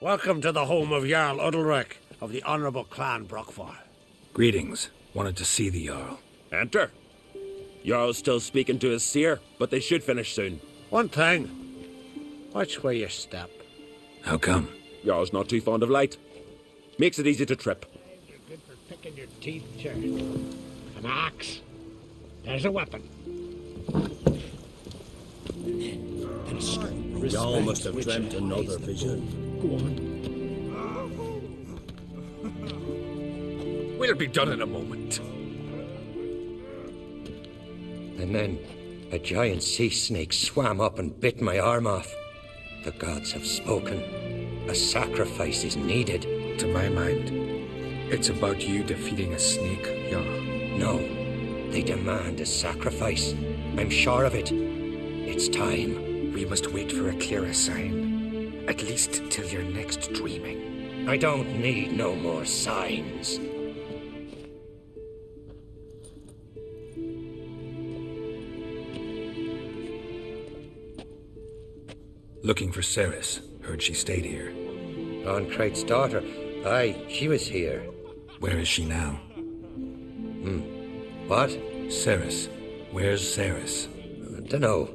Welcome to the home of Jarl Udalric of the Honourable Clan Brockfar. Greetings. Wanted to see the Jarl. Enter. Jarl's still speaking to his seer, but they should finish soon. One thing. Watch where you step. How come? Jarl's not too fond of light. Makes it easy to trip. You're good for picking your teeth, sir. An axe. There's a weapon. Y'all must have dreamt another vision. Go on. We'll be done in a moment. And then a giant sea snake swam up and bit my arm off. The gods have spoken. A sacrifice is needed. To my mind, it's about you defeating a snake, Jarl. No, they demand a sacrifice. I'm sure of it. It's time. We must wait for a clearer sign. At least till your next dreaming. I don't need no more signs. Looking for Ceres. Heard she stayed here. Oncrate's daughter. Aye, she was here. Where is she now? What? Ceres. Where's Ceres? Dunno.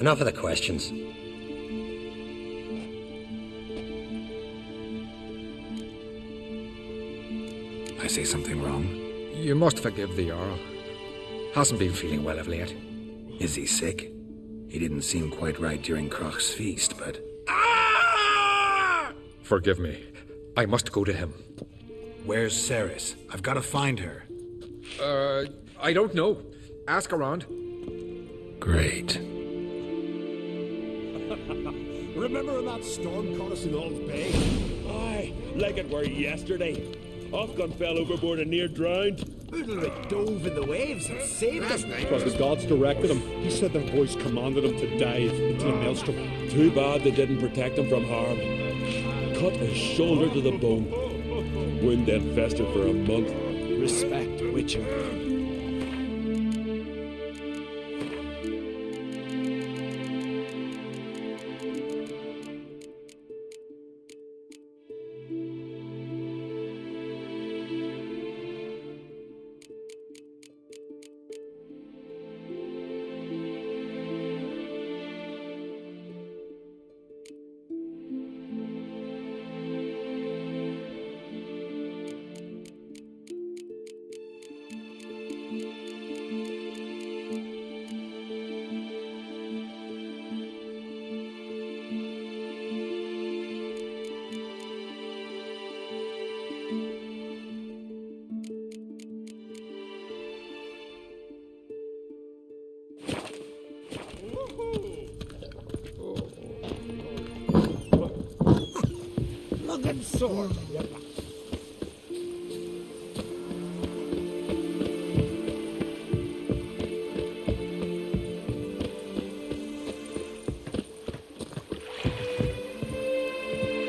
Enough of the questions. I say something wrong? You must forgive the Jarl. Hasn't been feeling well of late. Is he sick? He didn't seem quite right during Crach's feast, but... Forgive me. I must go to him. Where's Ceres? I've got to find her. I don't know. Ask around. Great. Remember when that storm caught us in Old Bay? Aye, like it were yesterday. Othgun fell overboard and near drowned. Udalric dove in the waves and saved us. Because the gods directed him. He said their voice commanded him to dive into the maelstrom. Too bad they didn't protect him from harm. Cut his shoulder to the bone. Wound then festered for a month. Respect, Witcher. Sword.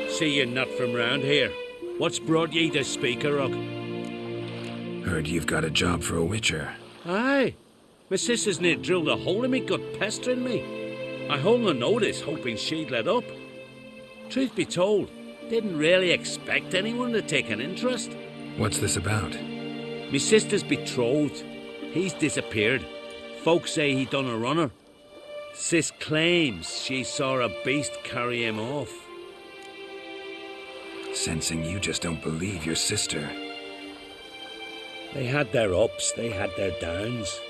See you not from round here. What's brought ye to Speakerrock? Heard you've got a job for a Witcher. Aye. My sister's near drilled a hole in me, got pestering me. I hung a notice, hoping she'd let up. Truth be told, didn't really expect anyone to take an interest. What's this about? Me sister's betrothed. He's disappeared. Folks say he done a runner. Sis claims she saw a beast carry him off. Sensing you just don't believe your sister. They had their ups, they had their downs.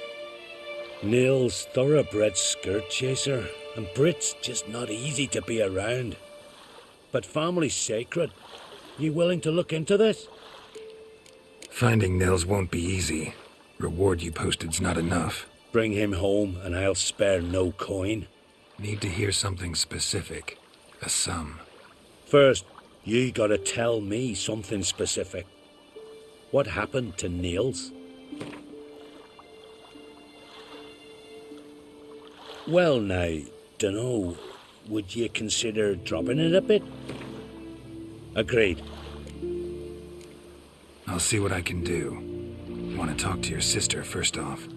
Neil's thoroughbred skirt chaser, and Brit's just not easy to be around. But family's sacred. You willing to look into this? Finding Nils won't be easy. Reward you posted's not enough. Bring him home and I'll spare no coin. Need to hear something specific. A sum. First, you gotta tell me something specific. What happened to Niels? Well now, dunno. Would you consider dropping it a bit? Agreed. I'll see what I can do. Want to talk to your sister first off.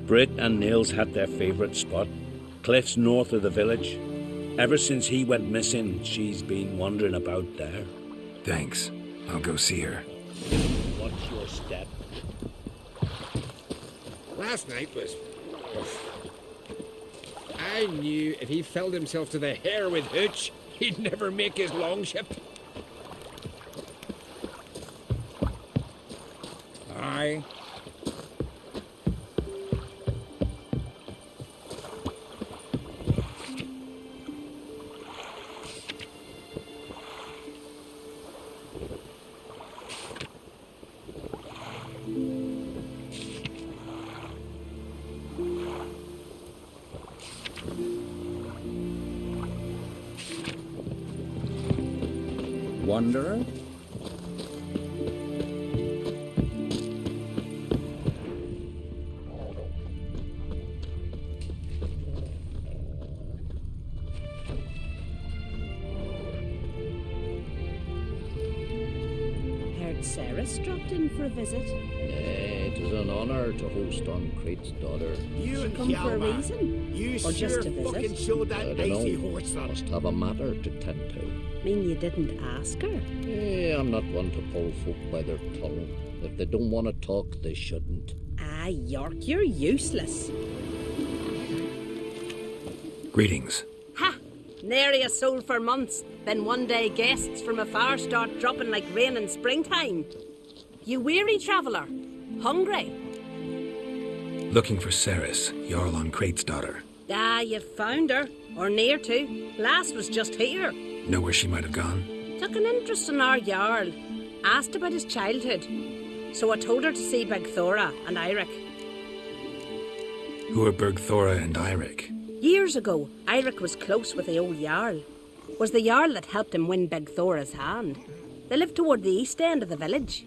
Brit and Niels had their favourite spot. Cliffs north of the village. Ever since he went missing, she's been wandering about there. Thanks. I'll go see her. Watch your step. Last night was... oof. I knew if he filled himself to the hair with hooch, he'd never make his longship. Aye. Wanderer? Heard Sarah's dropped in for a visit. It is an honor to host on Crate's daughter. You and Come for a Hjalmar, reason? You Or sure just to visit? fucking showed that I icy don't know. horse that. Must have a matter to tend to. Mean you didn't ask her? I'm not one to pull folk by their tongue. If they don't want to talk, they shouldn't. Ah, York, you're useless. Greetings. Ha! Nary a soul for months. Then one day guests from afar start dropping like rain in springtime. You weary traveller? Hungry? Looking for Ceres, Jarl on Crate's daughter. Ah, you've found her. Or near to. Lass was just here. Know where she might have gone? Took an interest in our Jarl. Asked about his childhood. So I told her to see Begthora and Eirik. Who are Bergthora and Eirik? Years ago, Eirik was close with the old Jarl. Was the Jarl that helped him win Begthora's hand. They lived toward the east end of the village.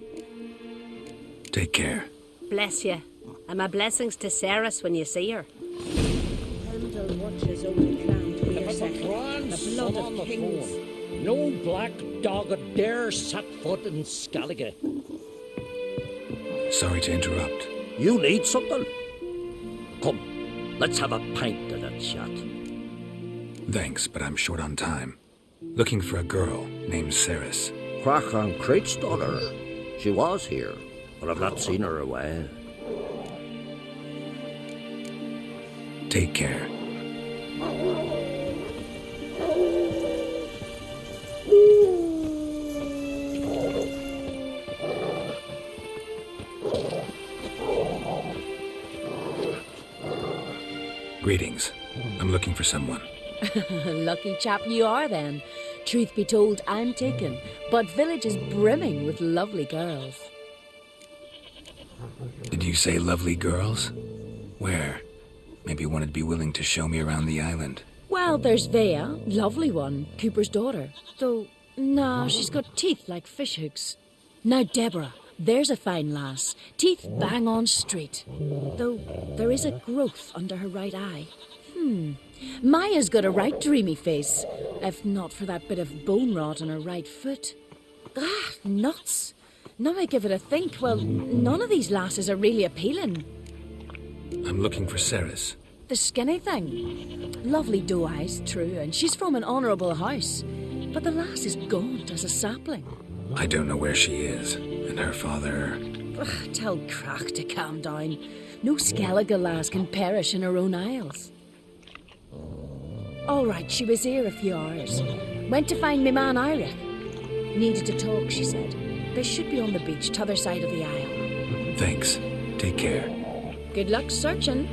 Take care. Bless you. And my blessings to Ceres when you see her. Heimdall watches only clan to be the blood of kings. No black dog dare set foot in Skellige. Sorry to interrupt. You need something? Come, let's have a pint of that chat. Thanks, but I'm short on time. Looking for a girl named Ceres. Crack on Crate's daughter. She was here, but I've not seen her a while. Take care. Greetings. I'm looking for someone. Lucky chap you are then. Truth be told, I'm taken, but village is brimming with lovely girls. Did you say lovely girls? Where? Maybe one would be willing to show me around the island. Well, there's Vea, lovely one, Cooper's daughter. Though, nah, she's got teeth like fish hooks. Now, Deborah, there's a fine lass. Teeth bang on straight. Though there is a growth under her right eye. Maya's got a right dreamy face, if not for that bit of bone rot on her right foot. Ah, nuts. Now I give it a think, well, none of these lasses are really appealing. I'm looking for Ceres. The skinny thing. Lovely doe eyes, true, and she's from an honourable house. But the lass is gaunt as a sapling. I don't know where she is, and her father... Ugh, tell Crack to calm down. No Skellige lass can perish in her own isles. All right, she was here a few hours. Went to find me man Eirik. Needed to talk, she said. They should be on the beach, t'other side of the isle. Thanks. Take care. Good luck searching.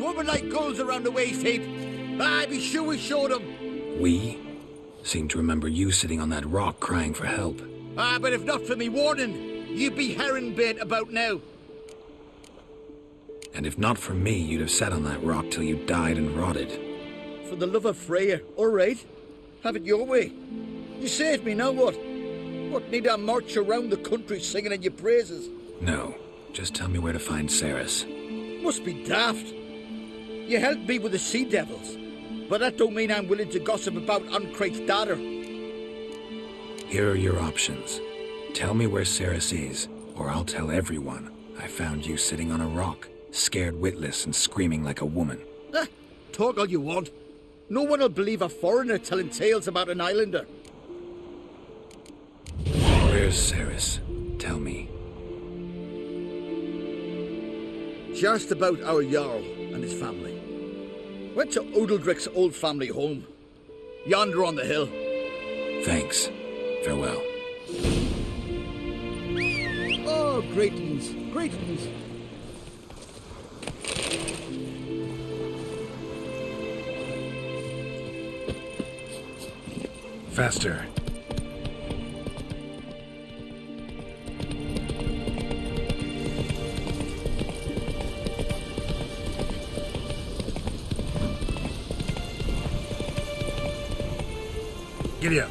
swarming like gulls around the waste heap. Aye, be sure we showed them. We? Seem to remember you sitting on that rock crying for help. Ah, but if not for me warning, you'd be herring bait about now. And if not for me, you'd have sat on that rock till you died and rotted. For the love of Freya, all right. Have it your way. You saved me, now what? What, need I march around the country singing in your praises? No, just tell me where to find Ceres. Must be daft. You helped me with the sea devils, but that don't mean I'm willing to gossip about Uncrate's daughter. Here are your options. Tell me where Ceres is, or I'll tell everyone I found you sitting on a rock, scared witless and screaming like a woman. Talk all you want. No one will believe a foreigner telling tales about an islander. Where's Ceres? Tell me. Just about our Jarl and his family. Went to Odeldrick's old family home. Yonder on the hill. Thanks. Farewell. Oh, greetings, greetings. Faster. Giddy up.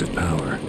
Of power.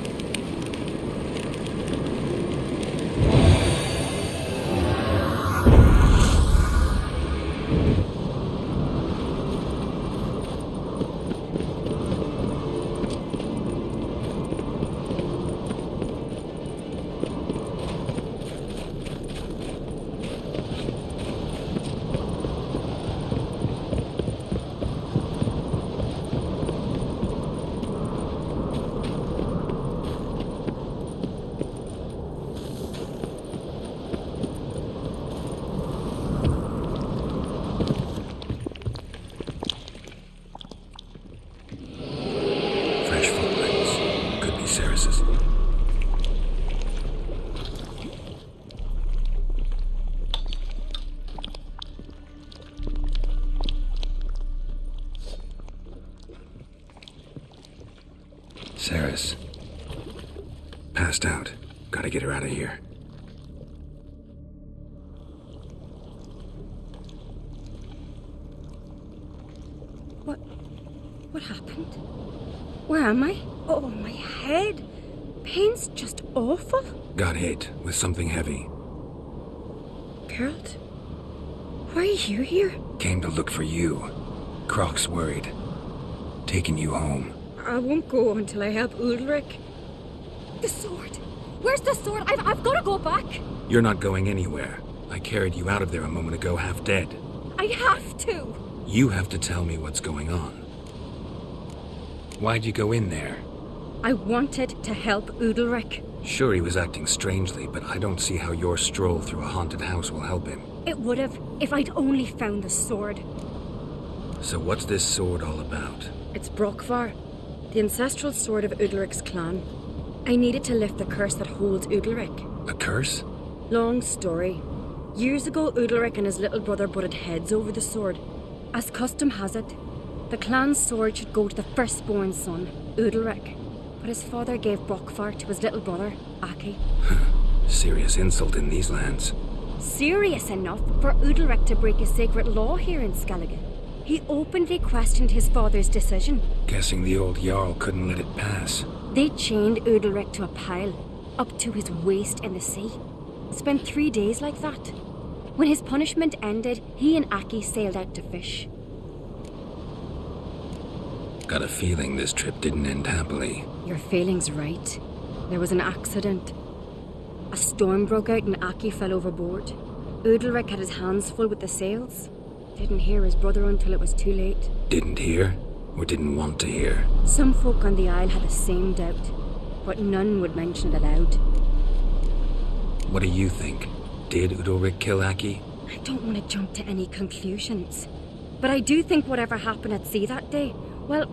Ceres. Passed out. Gotta get her out of here. What happened? Where am I? Oh, my head. Pain's just awful. Got hit with something heavy. Geralt, why are you here? Came to look for you. Croc's worried. Taking you home. I won't go until I help Ulrich. The sword. Where's the sword? I've got to go back. You're not going anywhere. I carried you out of there a moment ago, half dead. I have to. You have to tell me what's going on. Why'd you go in there? I wanted to help Ulrich. Sure, he was acting strangely, but I don't see how your stroll through a haunted house will help him. It would have, if I'd only found the sword. So what's this sword all about? It's Brokvar, the ancestral sword of Udalric's clan. I needed to lift the curse that holds Udalric. A curse? Long story. Years ago, Udalric and his little brother butted heads over the sword. As custom has it, the clan's sword should go to the firstborn son, Udalric. But his father gave Brokvar to his little brother, Aki. Serious insult in these lands. Serious enough for Udalric to break a sacred law here in Skellige. He openly questioned his father's decision. Guessing the old Jarl couldn't let it pass. They chained Udalric to a pile, up to his waist in the sea. Spent 3 days like that. When his punishment ended, he and Aki sailed out to fish. Got a feeling this trip didn't end happily. Your feeling's right. There was an accident. A storm broke out and Aki fell overboard. Udalric had his hands full with the sails. Didn't hear his brother until it was too late. Didn't hear? Or didn't want to hear? Some folk on the isle had the same doubt, but none would mention it aloud. What do you think? Did Udalric kill Aki? I don't want to jump to any conclusions. But I do think whatever happened at sea that day, well,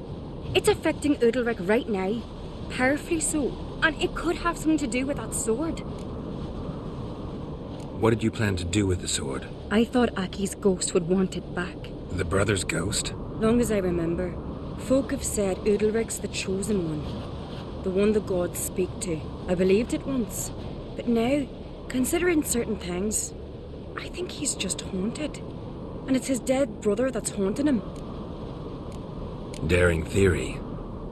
it's affecting Udalric right now. Powerfully so. And it could have something to do with that sword. What did you plan to do with the sword? I thought Aki's ghost would want it back. The brother's ghost? Long as I remember, folk have said Udalric's the chosen one. The one the gods speak to. I believed it once. But now, considering certain things, I think he's just haunted. And it's his dead brother that's haunting him. Daring theory.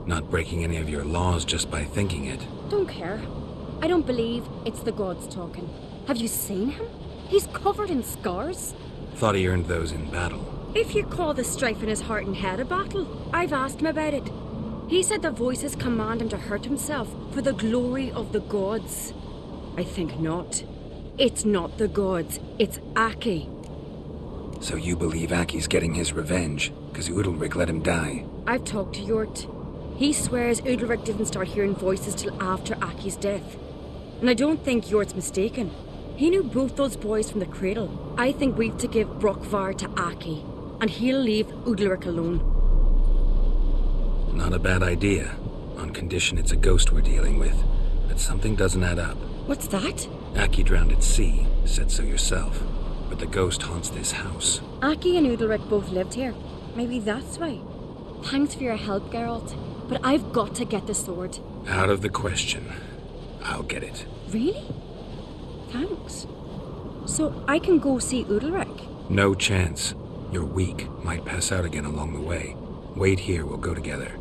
Not breaking any of your laws just by thinking it. Don't care. I don't believe it's the gods talking. Have you seen him? He's covered in scars. Thought he earned those in battle. If you call the strife in his heart and head a battle, I've asked him about it. He said the voices command him to hurt himself for the glory of the gods. I think not. It's not the gods, it's Aki. So you believe Aki's getting his revenge, because Udalric let him die? I've talked to Yort. He swears Udalric didn't start hearing voices till after Aki's death. And I don't think Yort's mistaken. He knew both those boys from the cradle. I think we've to give Brokvar to Aki, and he'll leave Udalric alone. Not a bad idea, on condition it's a ghost we're dealing with. But something doesn't add up. What's that? Aki drowned at sea, said so yourself. But the ghost haunts this house. Aki and Udalric both lived here. Maybe that's why. Thanks for your help, Geralt. But I've got to get the sword. Out of the question. I'll get it. Really? Thanks. So I can go see Udalric? No chance. You're weak. Might pass out again along the way. Wait here, we'll go together.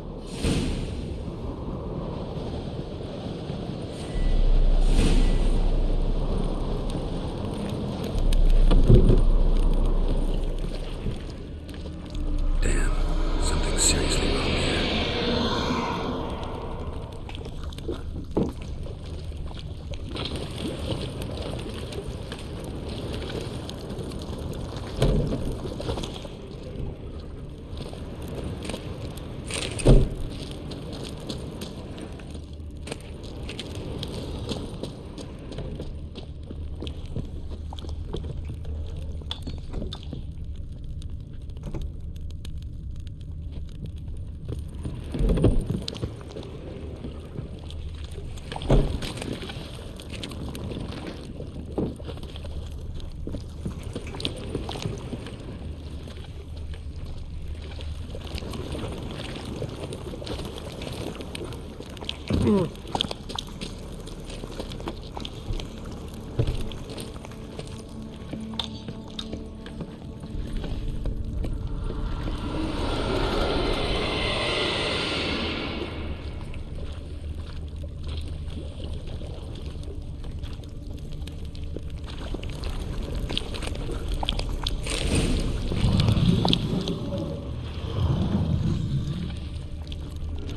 Damn, something's seriously wrong here.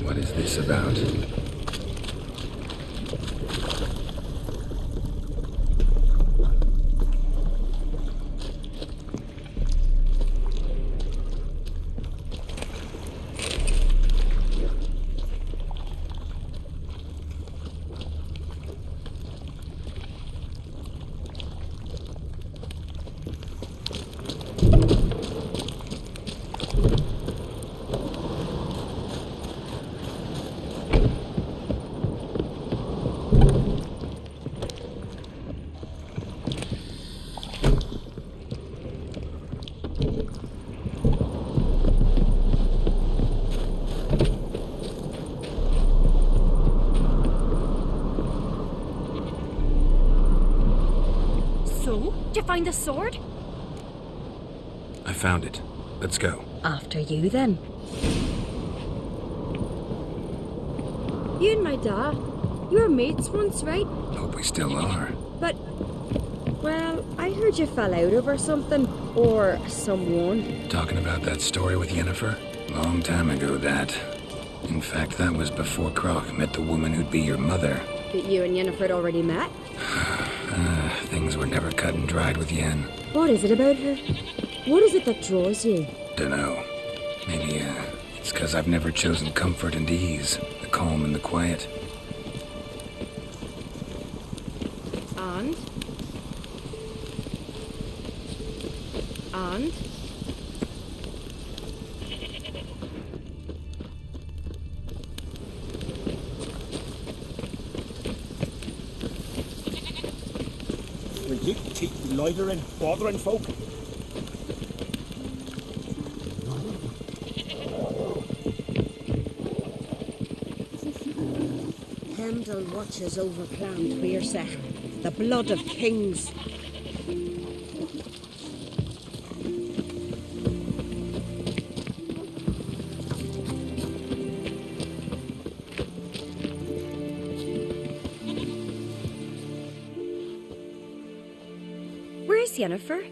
What is this about? find the sword? I found it. Let's go. After you, then. You and my dad, you were mates once, right? Hope we still are. But, well, I heard you fell out over something, or someone. Talking about that story with Yennefer? Long time ago, that. In fact, that was before Croc met the woman who'd be your mother. But you and Yennefer had already met? Things were never cut and dried with Yen. What is it about her? What is it that draws you? Dunno. Maybe, it's 'cause I've never chosen comfort and ease, the calm and the quiet. And? And? Will you keep loitering, bothering folk? Heimdall watches over Clan Tweersa, the blood of kings. Where is Yennefer?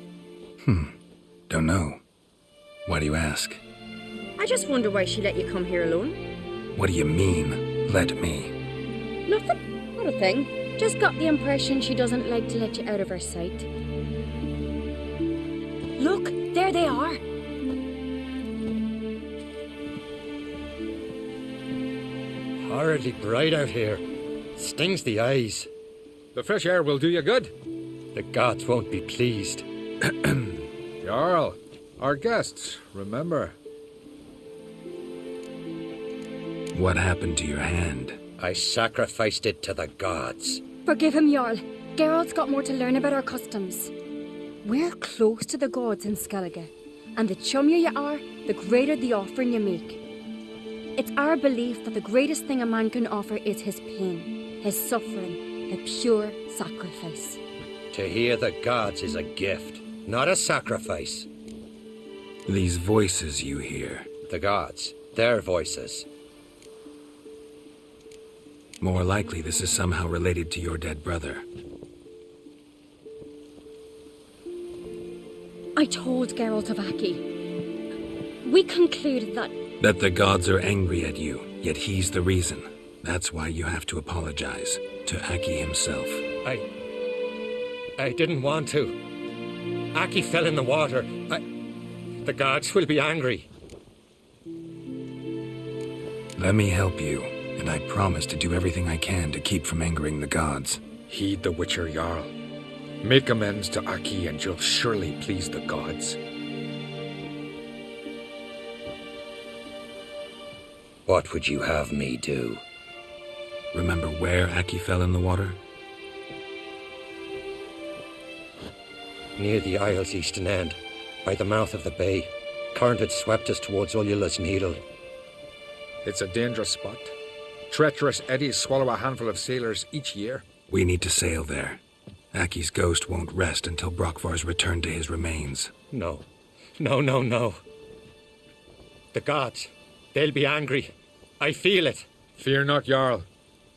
Don't know. Why do you ask? I just wonder why she let you come here alone. What do you mean, let me? Nothing. Not a thing. Just got the impression she doesn't like to let you out of her sight. Look, there they are. Horridly bright out here. Stings the eyes. The fresh air will do you good. The gods won't be pleased. Jarl, our guests, remember. What happened to your hand? I sacrificed it to the gods. Forgive him, Jarl. Geralt's got more to learn about our customs. We're close to the gods in Skellige, and the chummier you are, the greater the offering you make. It's our belief that the greatest thing a man can offer is his pain, his suffering, a pure sacrifice. To hear the gods is a gift, not a sacrifice. These voices you hear. The gods, their voices. More likely this is somehow related to your dead brother. I told Geralt of Aki. We concluded that... That the gods are angry at you, yet he's the reason. That's why you have to apologize to Aki himself. I didn't want to. Aki fell in the water. The gods will be angry. Let me help you, and I promise to do everything I can to keep from angering the gods. Heed the Witcher Jarl. Make amends to Aki and you'll surely please the gods. What would you have me do? Remember where Aki fell in the water? Near the Isle's eastern end, by the mouth of the bay. Current had swept us towards Ullula's Needle. It's a dangerous spot. Treacherous eddies swallow a handful of sailors each year. We need to sail there. Aki's ghost won't rest until Brokvar's returned to his remains. No. The gods, they'll be angry. I feel it. Fear not, Jarl.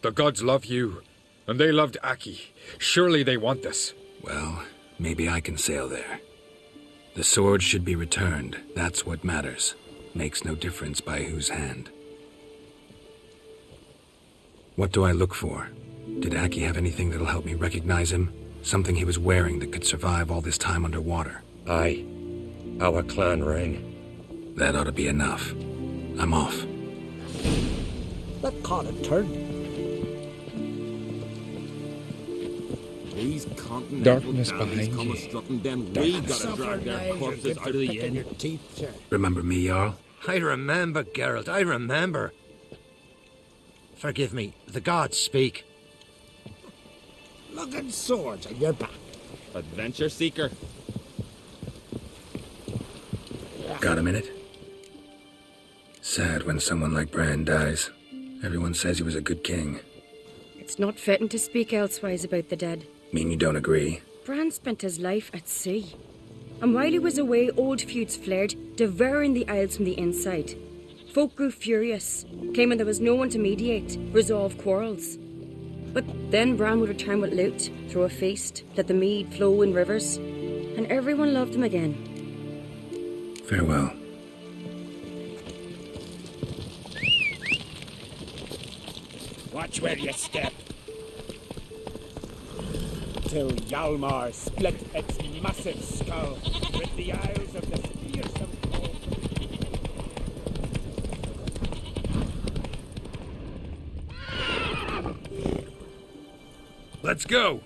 The gods love you, and they loved Aki. Surely they want this. Well, maybe I can sail there. The sword should be returned. That's what matters. Makes no difference by whose hand. What do I look for? Did Aki have anything that'll help me recognize him? Something he was wearing that could survive all this time underwater? Aye. Our clan ring. That ought to be enough. I'm off. That caught a turn. These Darkness behind you. We gotta drag their corpses out of the inn. Remember me, Jarl? I remember, Geralt, I remember. Forgive me, the gods speak. Lugging swords on your back. Adventure seeker. Got a minute? Sad when someone like Bran dies. Everyone says he was a good king. It's not fitting to speak elsewise about the dead. Mean you don't agree? Bran spent his life at sea. And while he was away, old feuds flared, devouring the Isles from the inside. Folk grew furious, claiming there was no one to mediate, resolve quarrels. But then Bran would return with loot, throw a feast, let the mead flow in rivers, and everyone loved him again. Farewell. Watch where you step. Till Hjalmar split its massive skull with the eyes of this fearsome foe. Let's go!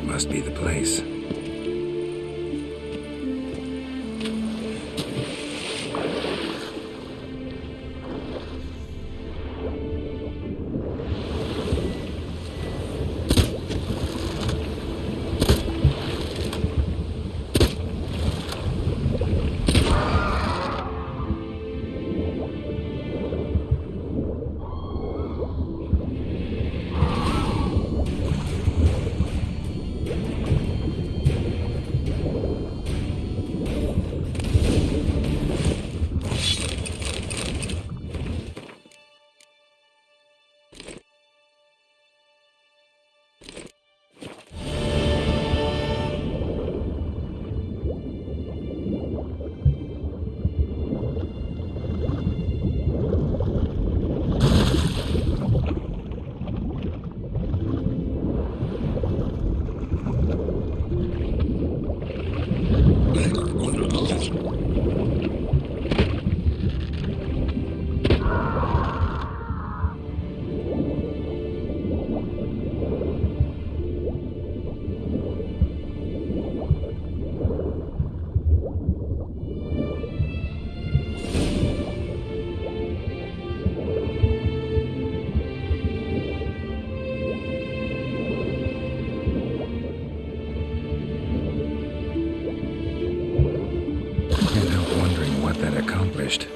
Must be the place.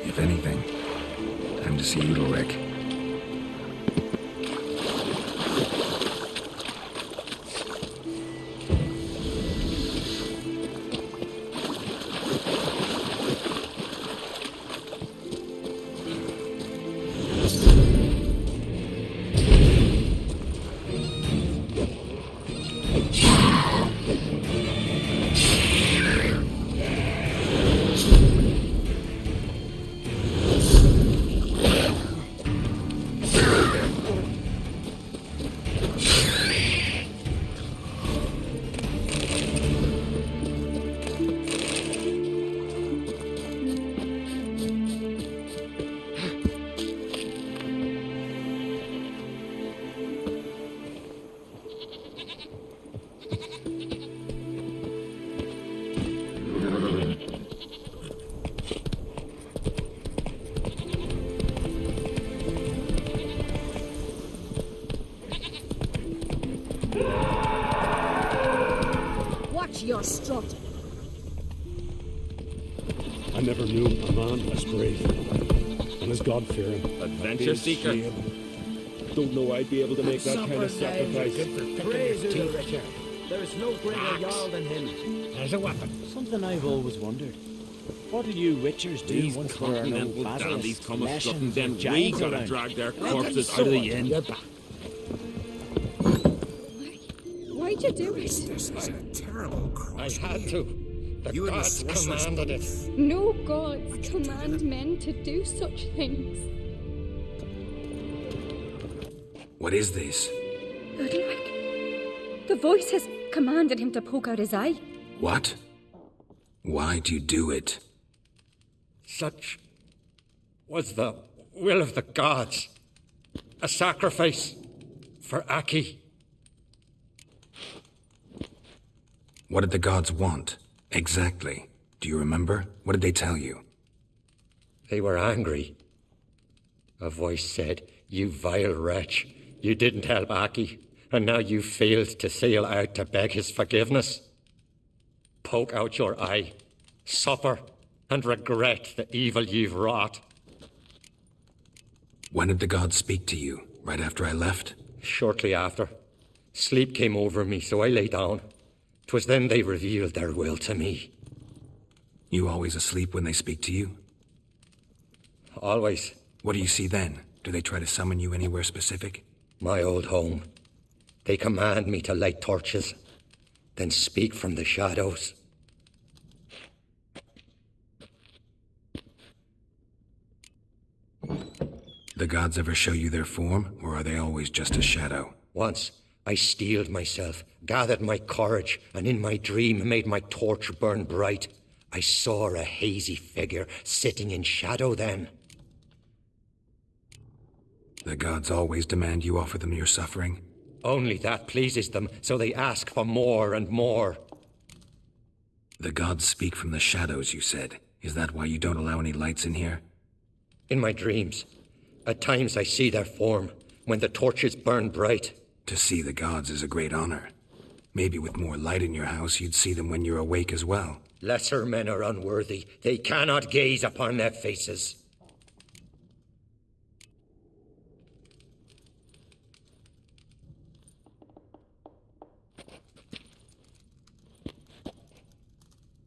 If anything. Time to see Udelric. Watch your strut. I never knew a man as brave and as God-fearing. Adventure seeker. Don't know I'd be able to make that kind of sacrifice. Praise Udelric. There is no greater Jarl than him. As a weapon. Something I've always wondered. What did you witchers do These once there are no continental dandies basilisks, come a strutting, lessons, then or we giants gotta around? drag their corpses out of the inn. Why'd you do it? This is a terrible cross. I had to. The gods commanded it. No gods command men to do such things. What is this? Udelric. The voice has commanded him to poke out his eye. What? Why'd you do it? Such was the will of the gods. A sacrifice for Aki. What did the gods want? Exactly. Do you remember? What did they tell you? They were angry. A voice said, "You vile wretch, you didn't help Aki, and now you failed to sail out to beg his forgiveness. Poke out your eye, suffer, and regret the evil you've wrought." When did the gods speak to you? Right after I left? Shortly after. Sleep came over me, so I lay down. 'Twas then they revealed their will to me. You always asleep when they speak to you? Always. What do you see then? Do they try to summon you anywhere specific? My old home. They command me to light torches, then speak from the shadows. The gods ever show you their form, or are they always just a shadow? Once, I steeled myself, gathered my courage, and in my dream made my torch burn bright. I saw a hazy figure sitting in shadow then. The gods always demand you offer them your suffering? Only that pleases them, so they ask for more and more. The gods speak from the shadows, you said. Is that why you don't allow any lights in here? In my dreams. At times I see their form, when the torches burn bright. To see the gods is a great honor. Maybe with more light in your house, you'd see them when you're awake as well. Lesser men are unworthy. They cannot gaze upon their faces.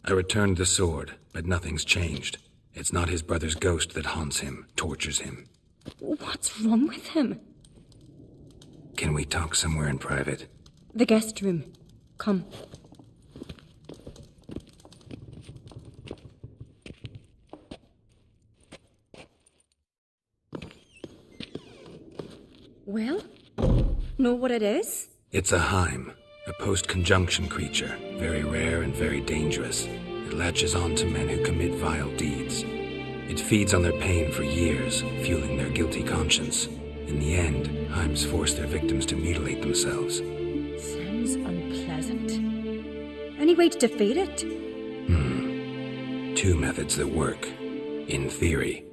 I returned the sword, but nothing's changed. It's not his brother's ghost that haunts him, tortures him. What's wrong with him? Can we talk somewhere in private? The guest room. Come. Well, know what it is? It's a Heim, a post-conjunction creature, very rare and very dangerous. It latches on to men who commit vile deeds. It feeds on their pain for years, fueling their guilty conscience. In the end, Heims force their victims to mutilate themselves. Sounds unpleasant. Any way to defeat it? Two methods that work. In theory.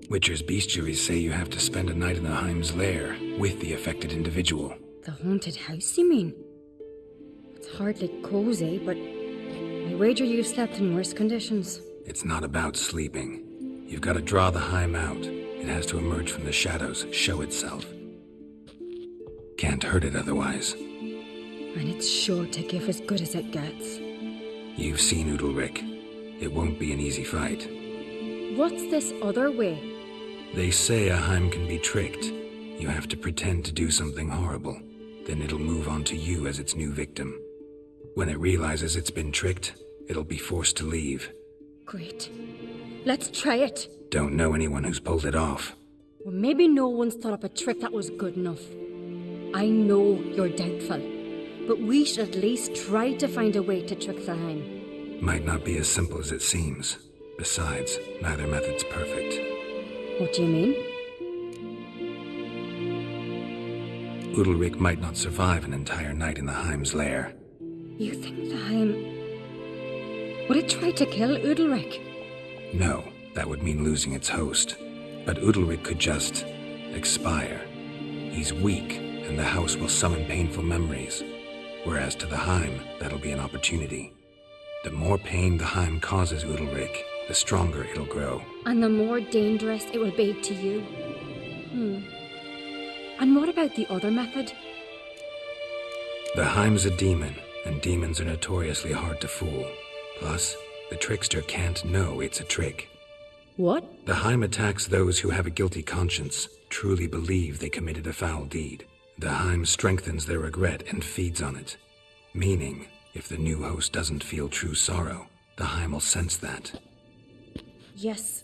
Witcher's bestiaries say you have to spend a night in the Heim's lair with the affected individual. The haunted house, you mean? It's hardly cozy, but I wager you've slept in worse conditions. It's not about sleeping. You've got to draw the Heim out. It has to emerge from the shadows, show itself. Can't hurt it otherwise. And it's sure to give as good as it gets. You've seen Udelric. It won't be an easy fight. What's this other way? They say a Heim can be tricked. You have to pretend to do something horrible. Then it'll move on to you as its new victim. When it realizes it's been tricked, it'll be forced to leave. Great. Let's try it. Don't know anyone who's pulled it off. Well, maybe no one's thought up a trick that was good enough. I know you're doubtful, but we should at least try to find a way to trick the Heim. Might not be as simple as it seems. Besides, neither method's perfect. What do you mean? Udelric might not survive an entire night in the Heim's lair. You think the Heim... would it try to kill Udelric? No, that would mean losing its host. But Udelric could just... expire. He's weak, and the house will summon painful memories. Whereas to the Heim, that'll be an opportunity. The more pain the Heim causes Udalric, the stronger it'll grow. And the more dangerous it will be to you. And what about the other method? The Heim's a demon, and demons are notoriously hard to fool. Plus, the trickster can't know it's a trick. What? The Heim attacks those who have a guilty conscience, truly believe they committed a foul deed. The Heim strengthens their regret and feeds on it. Meaning, if the new host doesn't feel true sorrow, the Heim will sense that. Yes.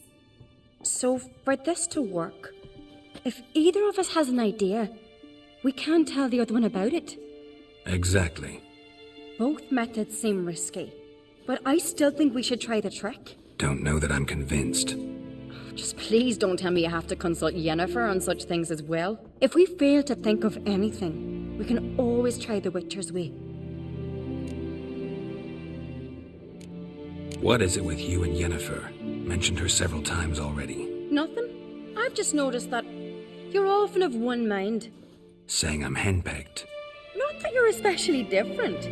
So, for this to work, if either of us has an idea, we can't tell the other one about it. Exactly. Both methods seem risky, but I still think we should try the trick. Don't know that I'm convinced. Just please don't tell me I have to consult Yennefer on such things as well. If we fail to think of anything, we can always try the Witcher's way. What is it with you and Yennefer? Mentioned her several times already. Nothing. I've just noticed that you're often of one mind. Saying I'm henpecked. Not that you're especially different.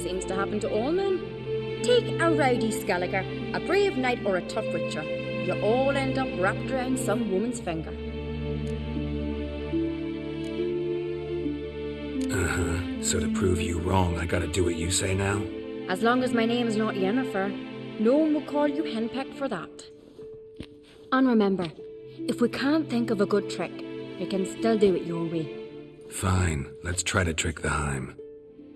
Seems to happen to all men. Take a rowdy Skelliger, a brave knight or a tough witcher. You all end up wrapped around some woman's finger. So to prove you wrong, I gotta do what you say now? As long as my name's not Yennefer, no one will call you henpecked for that. And remember, if we can't think of a good trick, we can still do it your way. Fine, let's try to trick the Heim.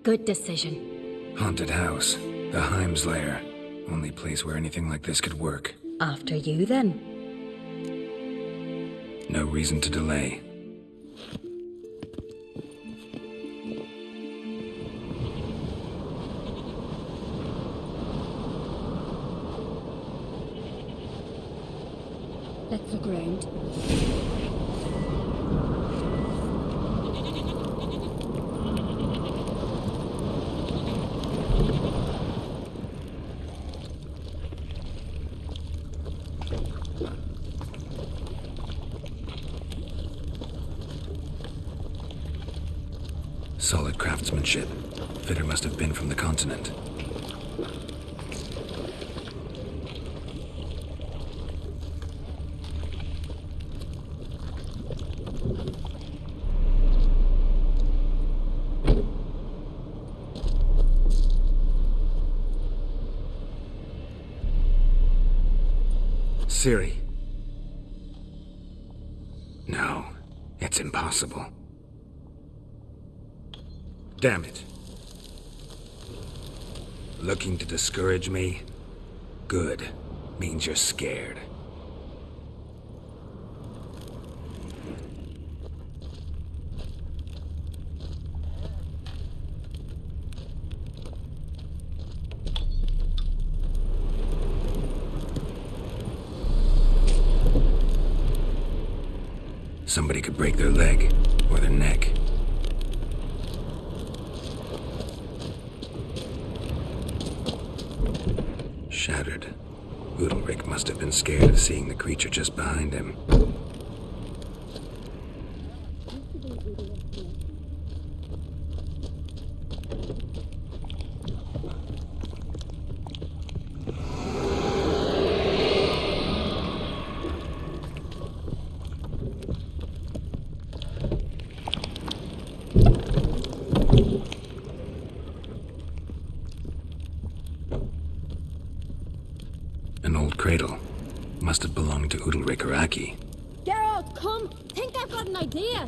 Good decision. Haunted house. The Heim's lair. Only place where anything like this could work. After you, then. No reason to delay. Let's look around. Solid craftsmanship. Fitter must have been from the continent. Ciri. No, it's impossible. Damn it. Looking to discourage me? Good. Means you're scared. Somebody could break their leg or their neck. Shattered. Udalric must have been scared of seeing the creature just behind him. An old cradle. Must have belonged to Udalric or Aki. Geralt, come! Think I've got an idea!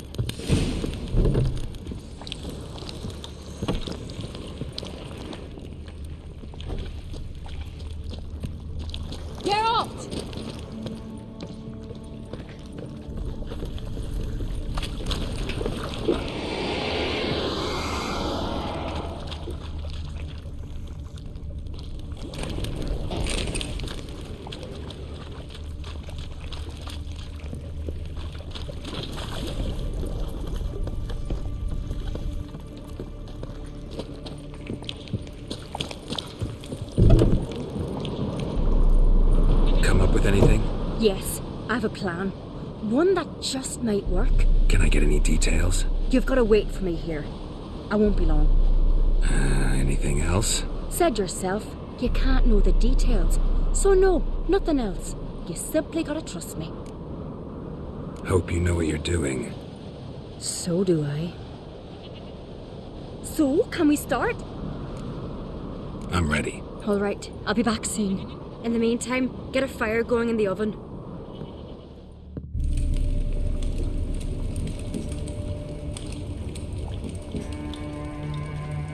Geralt! With anything? Yes, I have a plan. One that just might work. Can I get any details? You've got to wait for me here. I won't be long. Anything else? Said yourself, you can't know the details. So no, nothing else. You simply gotta trust me. Hope you know what you're doing. So do I. So, can we start? I'm ready. All right, I'll be back soon. In the meantime, get a fire going in the oven.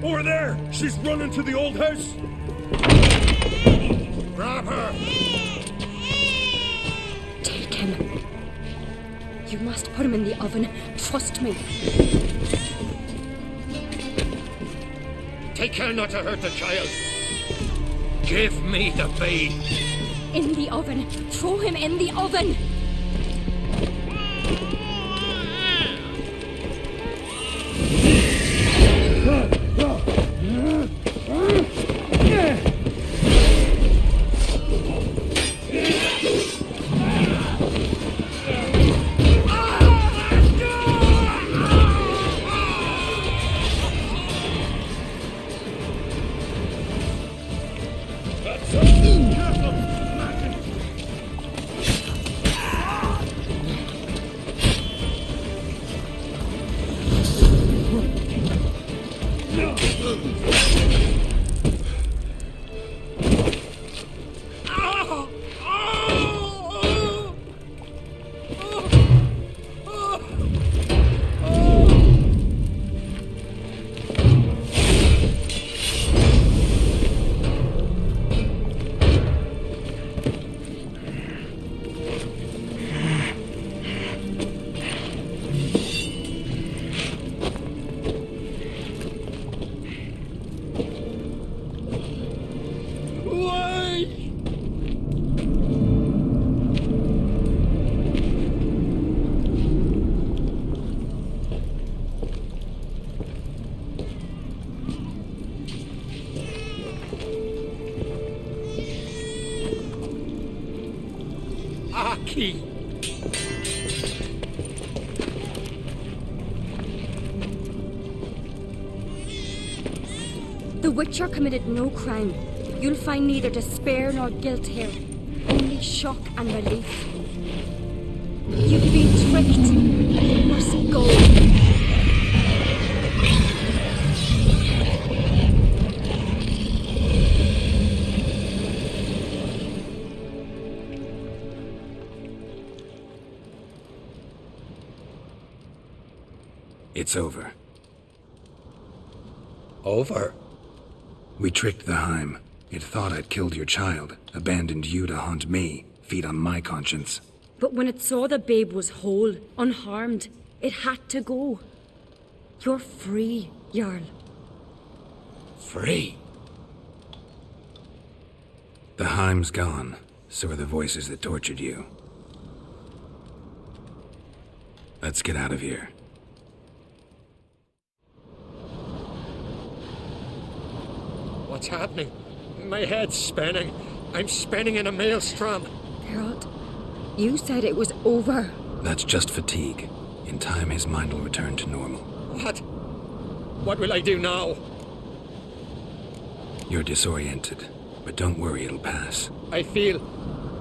Over there! She's running to the old house! Grab her! Take him. You must put him in the oven. Trust me. Take care not to hurt the child. Give me the babe. In the oven. Throw him in the oven. Aki! The Witcher committed no crime. You'll find neither despair nor guilt here. Only shock and relief. You've been tricked. You must go. It's over. Over? We tricked the Heim. It thought I'd killed your child, abandoned you to haunt me, feed on my conscience. But when it saw the babe was whole, unharmed, it had to go. You're free, Jarl. Free? The Heim's gone, so are the voices that tortured you. Let's get out of here. What's happening? My head's spinning. I'm spinning in a maelstrom. Geralt, you said it was over. That's just fatigue. In time, his mind will return to normal. What? What will I do now? You're disoriented, but don't worry, it'll pass. I feel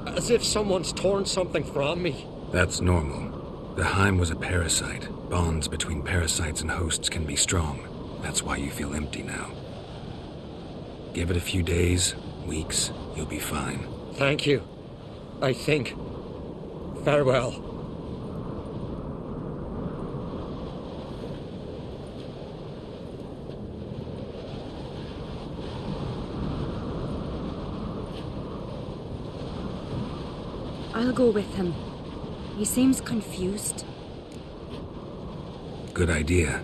as if someone's torn something from me. That's normal. The Heim was a parasite. Bonds between parasites and hosts can be strong. That's why you feel empty now. Give it a few days, weeks, you'll be fine. Thank you. I think. Farewell. I'll go with him. He seems confused. Good idea.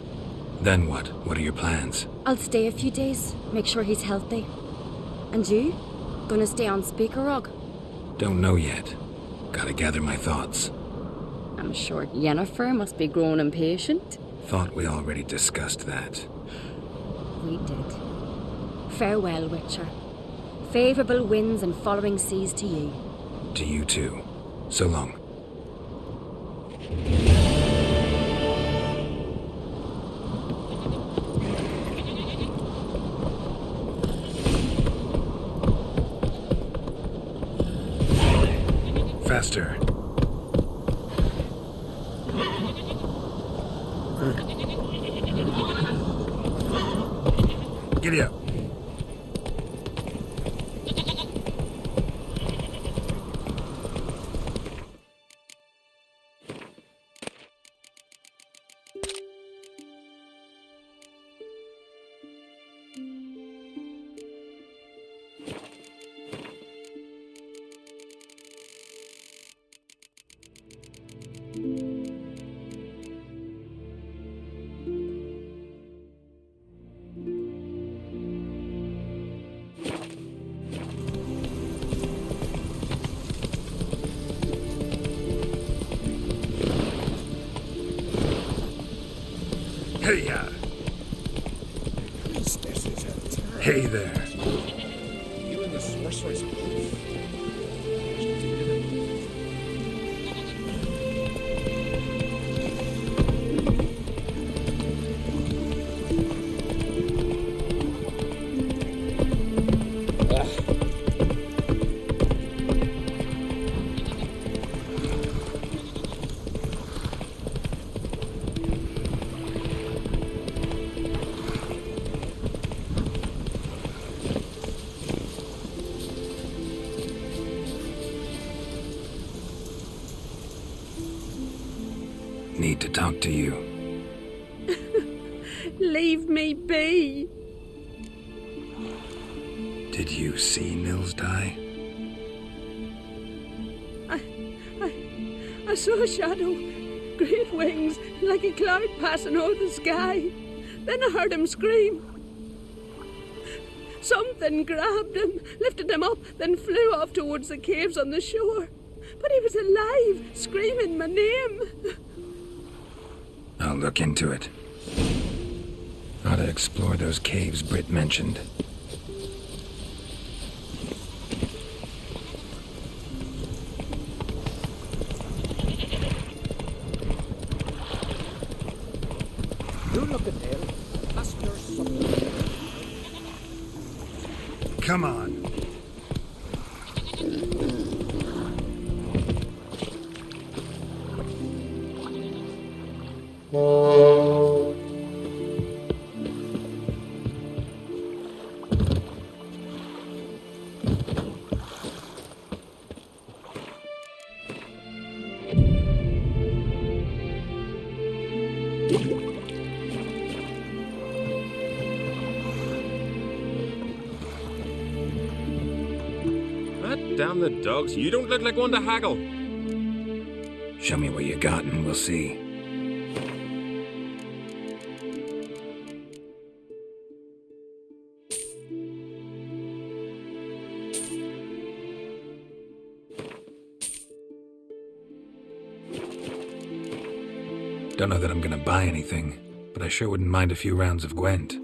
Then what? What are your plans? I'll stay a few days, make sure he's healthy. And you? Gonna stay on Speaker Rog? Don't know yet. Gotta gather my thoughts. I'm sure Yennefer must be growing impatient. Thought we already discussed that. We did. Farewell, Witcher. Favourable winds and following seas to you. To you too. So long. faster. Giddy up. Hey-ya! This is a terrible... Hey there. You and the sorceress both. Need to talk to you. Leave me be. Did you see Nils die? I saw a shadow, great wings, like a cloud passing over the sky. Then I heard him scream. Something grabbed him, lifted him up, then flew off towards the caves on the shore. But he was alive, screaming my name. I'll look into it. Ought to explore those caves Britt mentioned. You look at there. Ask your son. Come on. Damn the dogs, you don't look like one to haggle. Show me what you got and we'll see. Don't know that I'm gonna buy anything, but I sure wouldn't mind a few rounds of Gwent.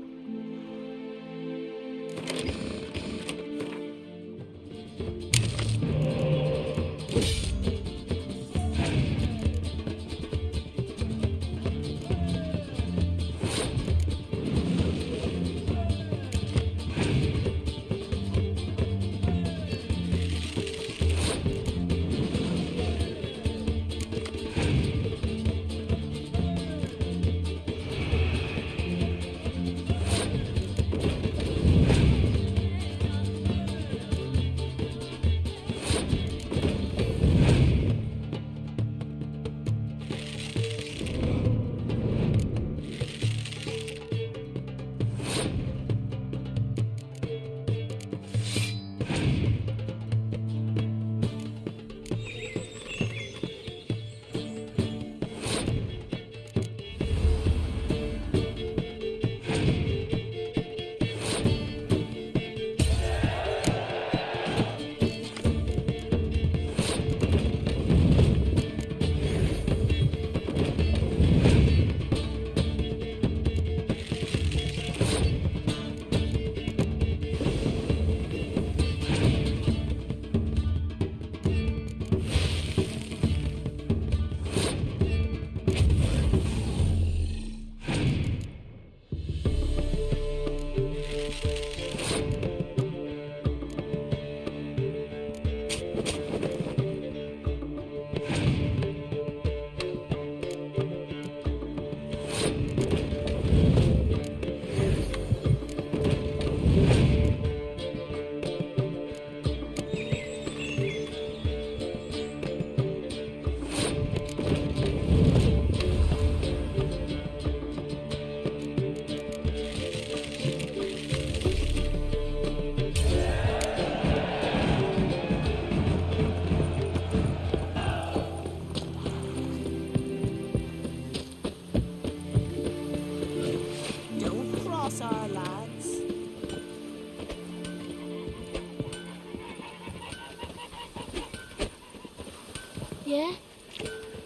Yeah?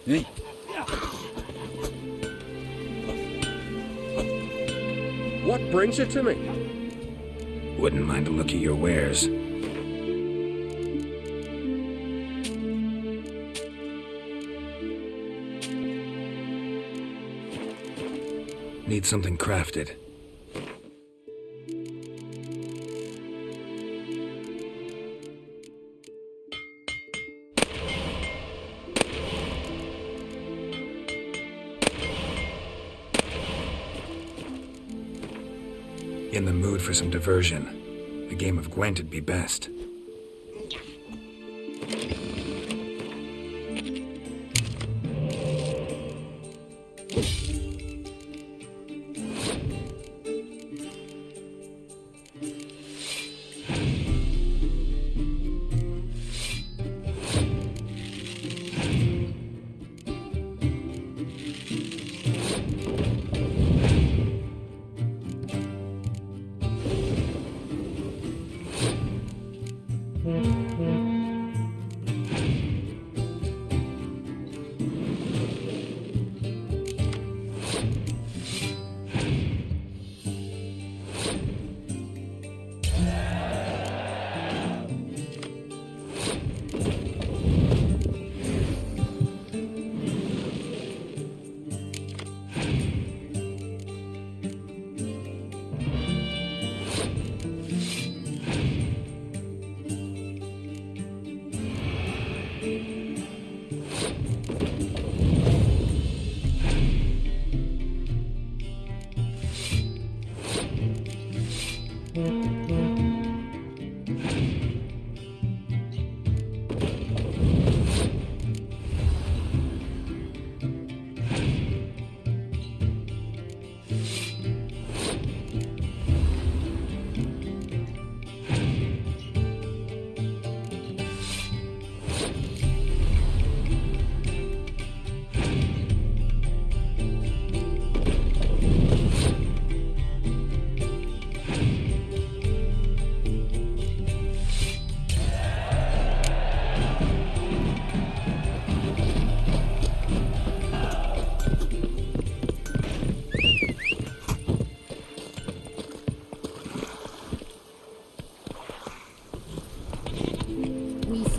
Hey. What brings you to me? Wouldn't mind a look at your wares. Need something crafted. In the mood for some diversion. A game of Gwent'd be best.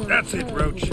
That's it, Roach.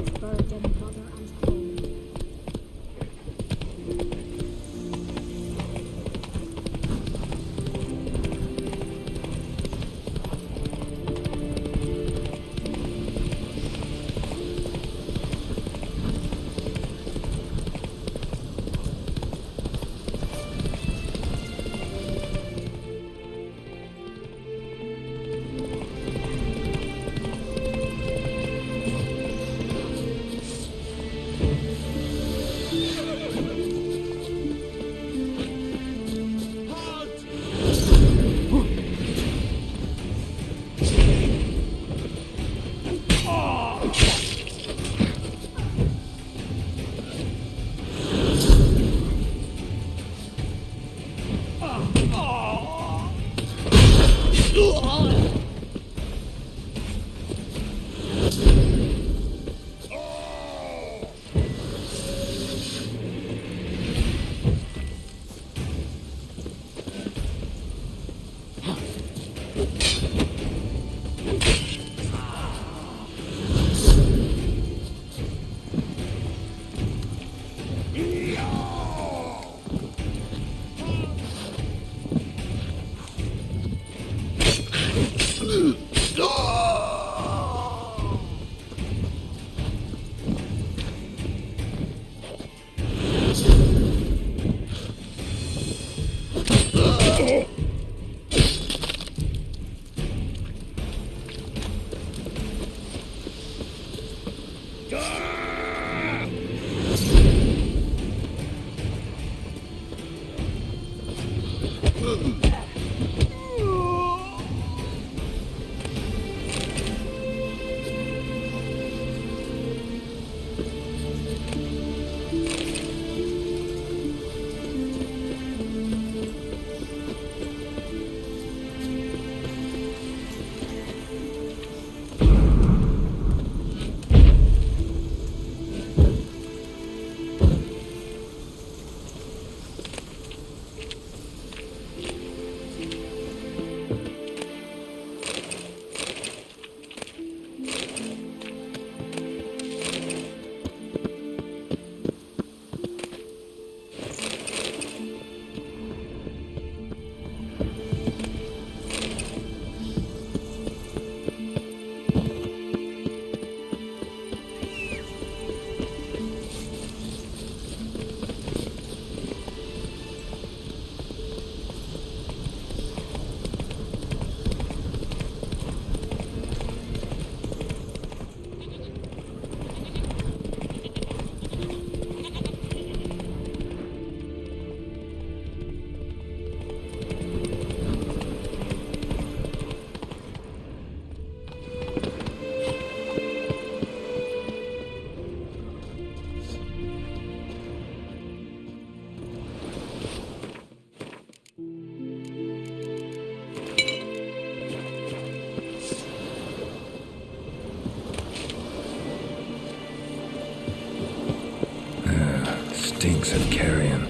stinks of carrion.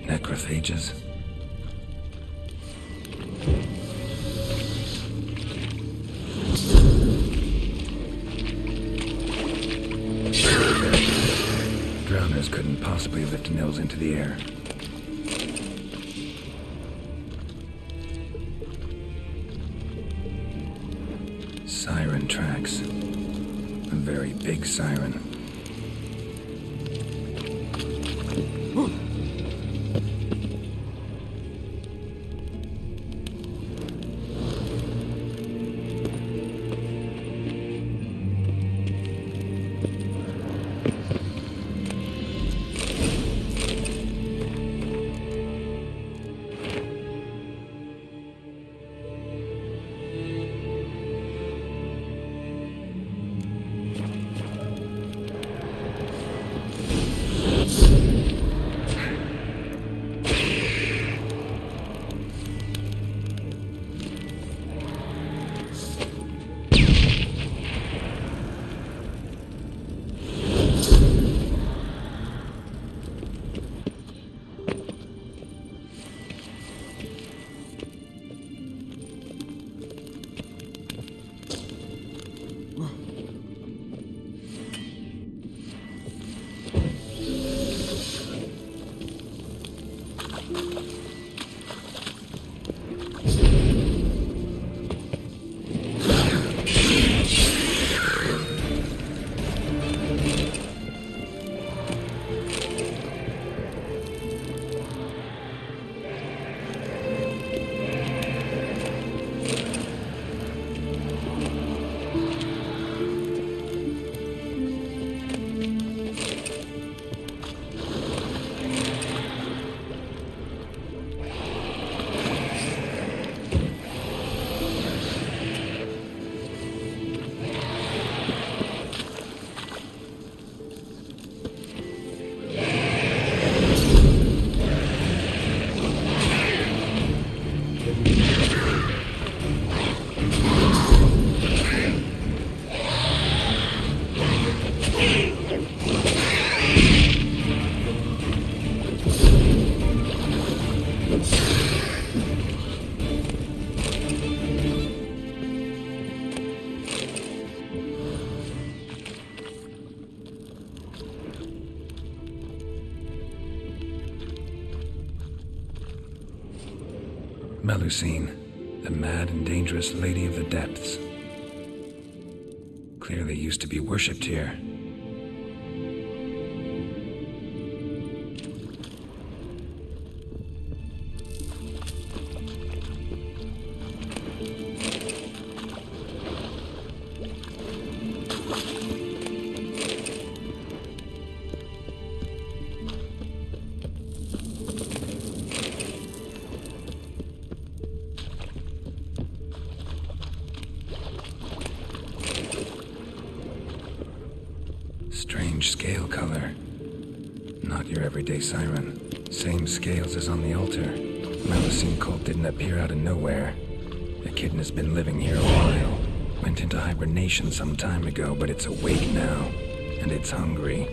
Necrophages. Drowners couldn't possibly lift Nils into the air. Siren tracks. A very big siren. Ursine, the mad and dangerous lady of the depths. Clearly used to be worshipped here. Strange scale color. Not your everyday siren. Same scales as on the altar. Malacine cult didn't appear out of nowhere. The kitten has been living here a while. Went into hibernation some time ago, but it's awake now. And it's hungry.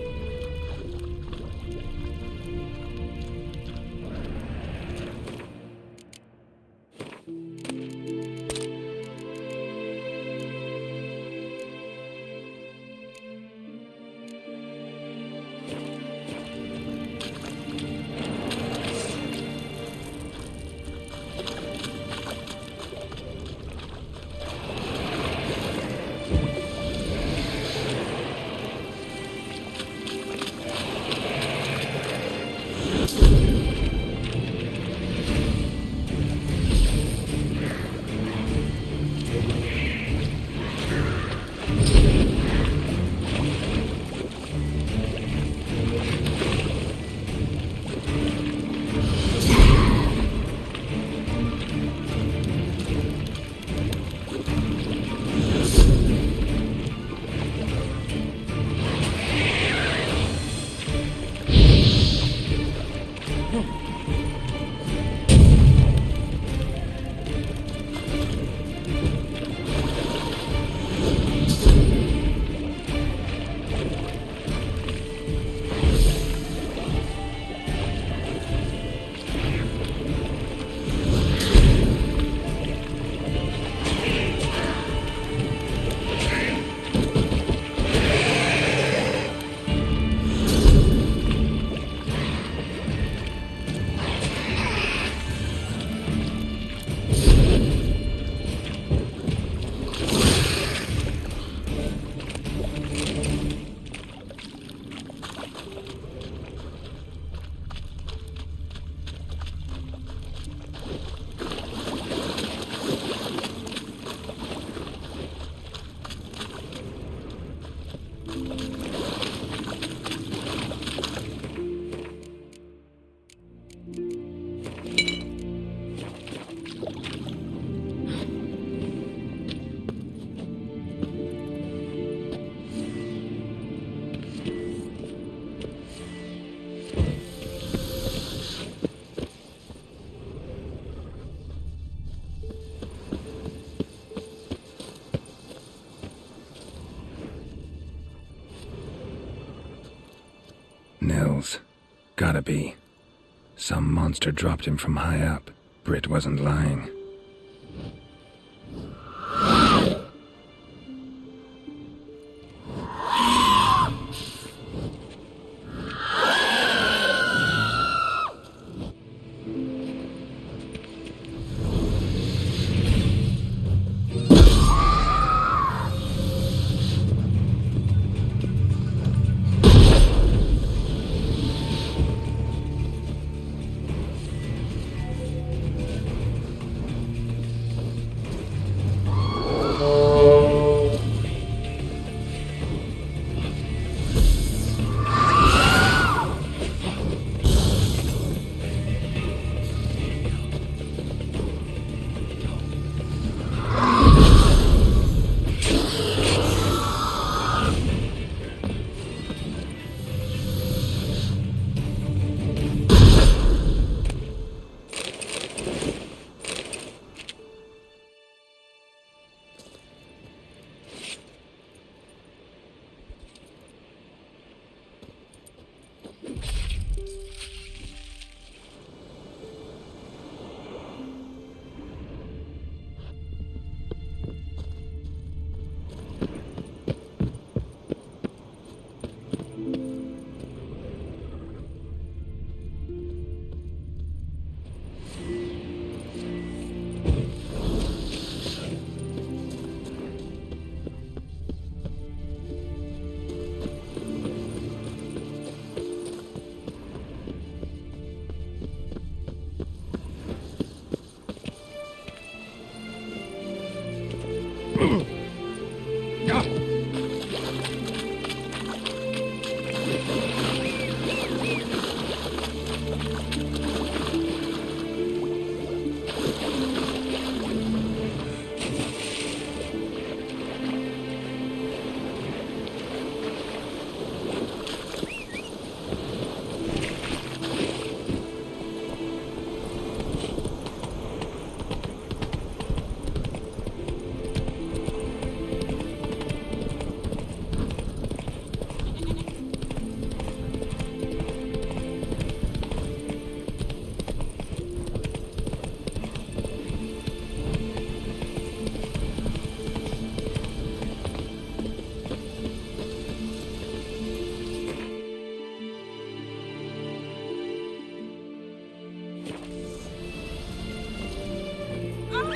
Nils. Gotta be. Some monster dropped him from high up. Britt wasn't lying.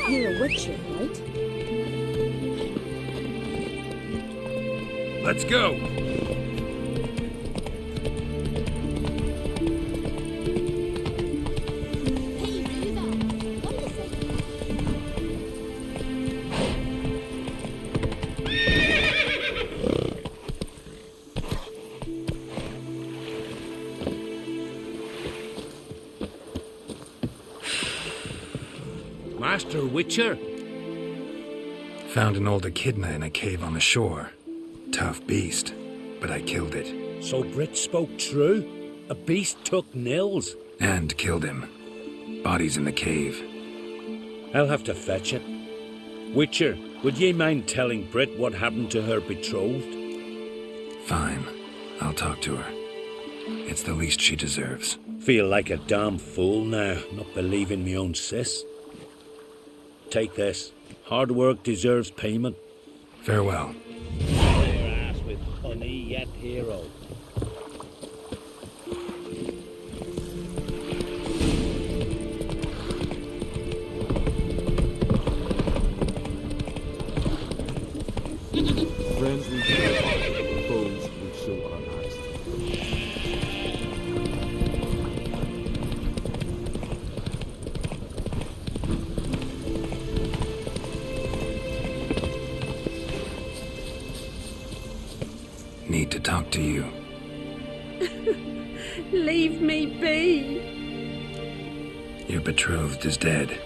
You're a witcher, right? Let's go! Master Witcher? Found an old echidna in a cave on the shore. Tough beast, but I killed it. So Britt spoke true? A beast took Nils? And killed him. Body's in the cave. I'll have to fetch it. Witcher, would ye mind telling Britt what happened to her betrothed? Fine. I'll talk to her. It's the least she deserves. Feel like a damn fool now, not believing me own sis. Take this. Hard work deserves payment. Farewell. Your ass with honey yet, hero. Friends we kill, foes we show our eyes. need to talk to you. Leave me be. Your betrothed is dead,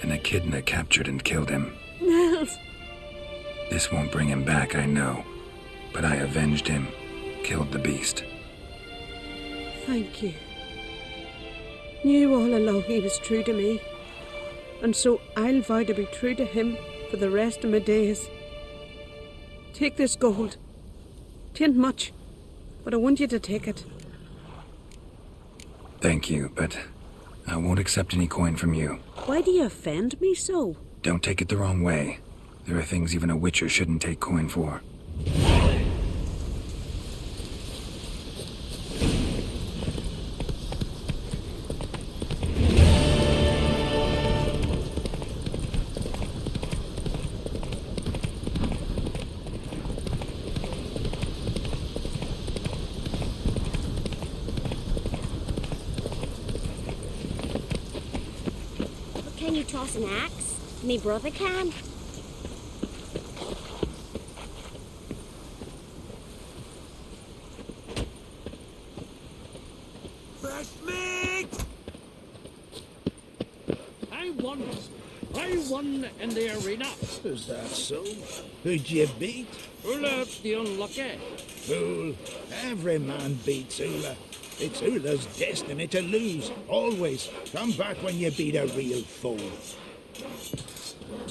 and Echidna captured and killed him. Nels. This won't bring him back, I know, but I avenged him, killed the beast. Thank you. Knew all along he was true to me, and so I'll vow to be true to him for the rest of my days. Take this gold. 'Tain't much, but I want you to take it. Thank you, but I won't accept any coin from you. Why do you offend me so? Don't take it the wrong way. There are things even a witcher shouldn't take coin for. Can you toss an axe? Me brother can. Fresh meat! I won in the arena. Is that so? Who'd you beat? Ula the Unlucky. Fool. Every man beats Ula. It's Ula's destiny to lose, always. Come back when you beat a real foe.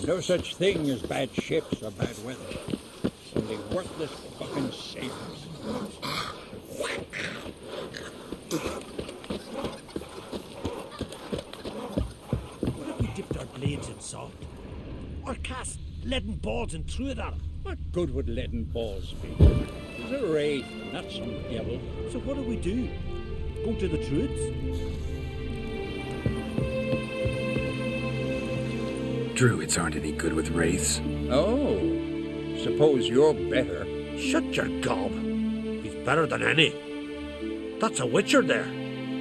No such thing as bad ships or bad weather. Only worthless fucking sailors. What if we dipped our blades in salt? Or cast leaden balls and threw it at him? What good would leaden balls be? He's a wraith, not some devil. So what do we do? Go to the Druids? Druids aren't any good with wraiths. Oh, suppose you're better. Shut your gob. He's better than any. That's a witcher there.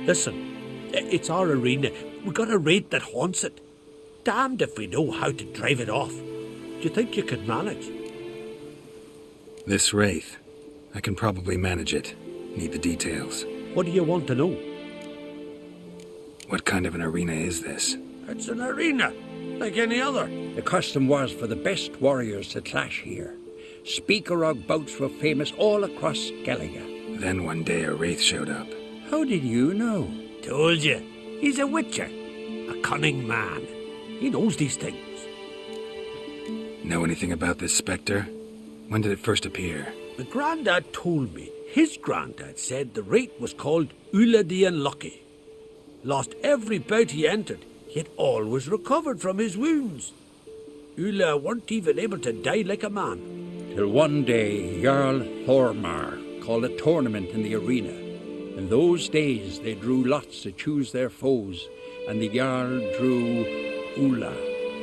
Listen, it's our arena. We got a wraith that haunts it. Damned if we know how to drive it off. Do you think you could manage? This wraith, I can probably manage it. Need the details. What do you want to know? What kind of an arena is this? It's an arena, like any other. The custom was for the best warriors to clash here. Speakerog bouts were famous all across Scavenger. Then one day a wraith showed up. How did you know? Told you. He's a witcher. A cunning man. He knows these things. Know anything about this spectre? When did it first appear? The Grandad told me. His granddad said the wraith was called Ula the Unlucky. Lost every bout he entered, yet always recovered from his wounds. Ula weren't even able to die like a man. Till one day, Jarl Thormar called a tournament in the arena. In those days, they drew lots to choose their foes, and the Jarl drew Ula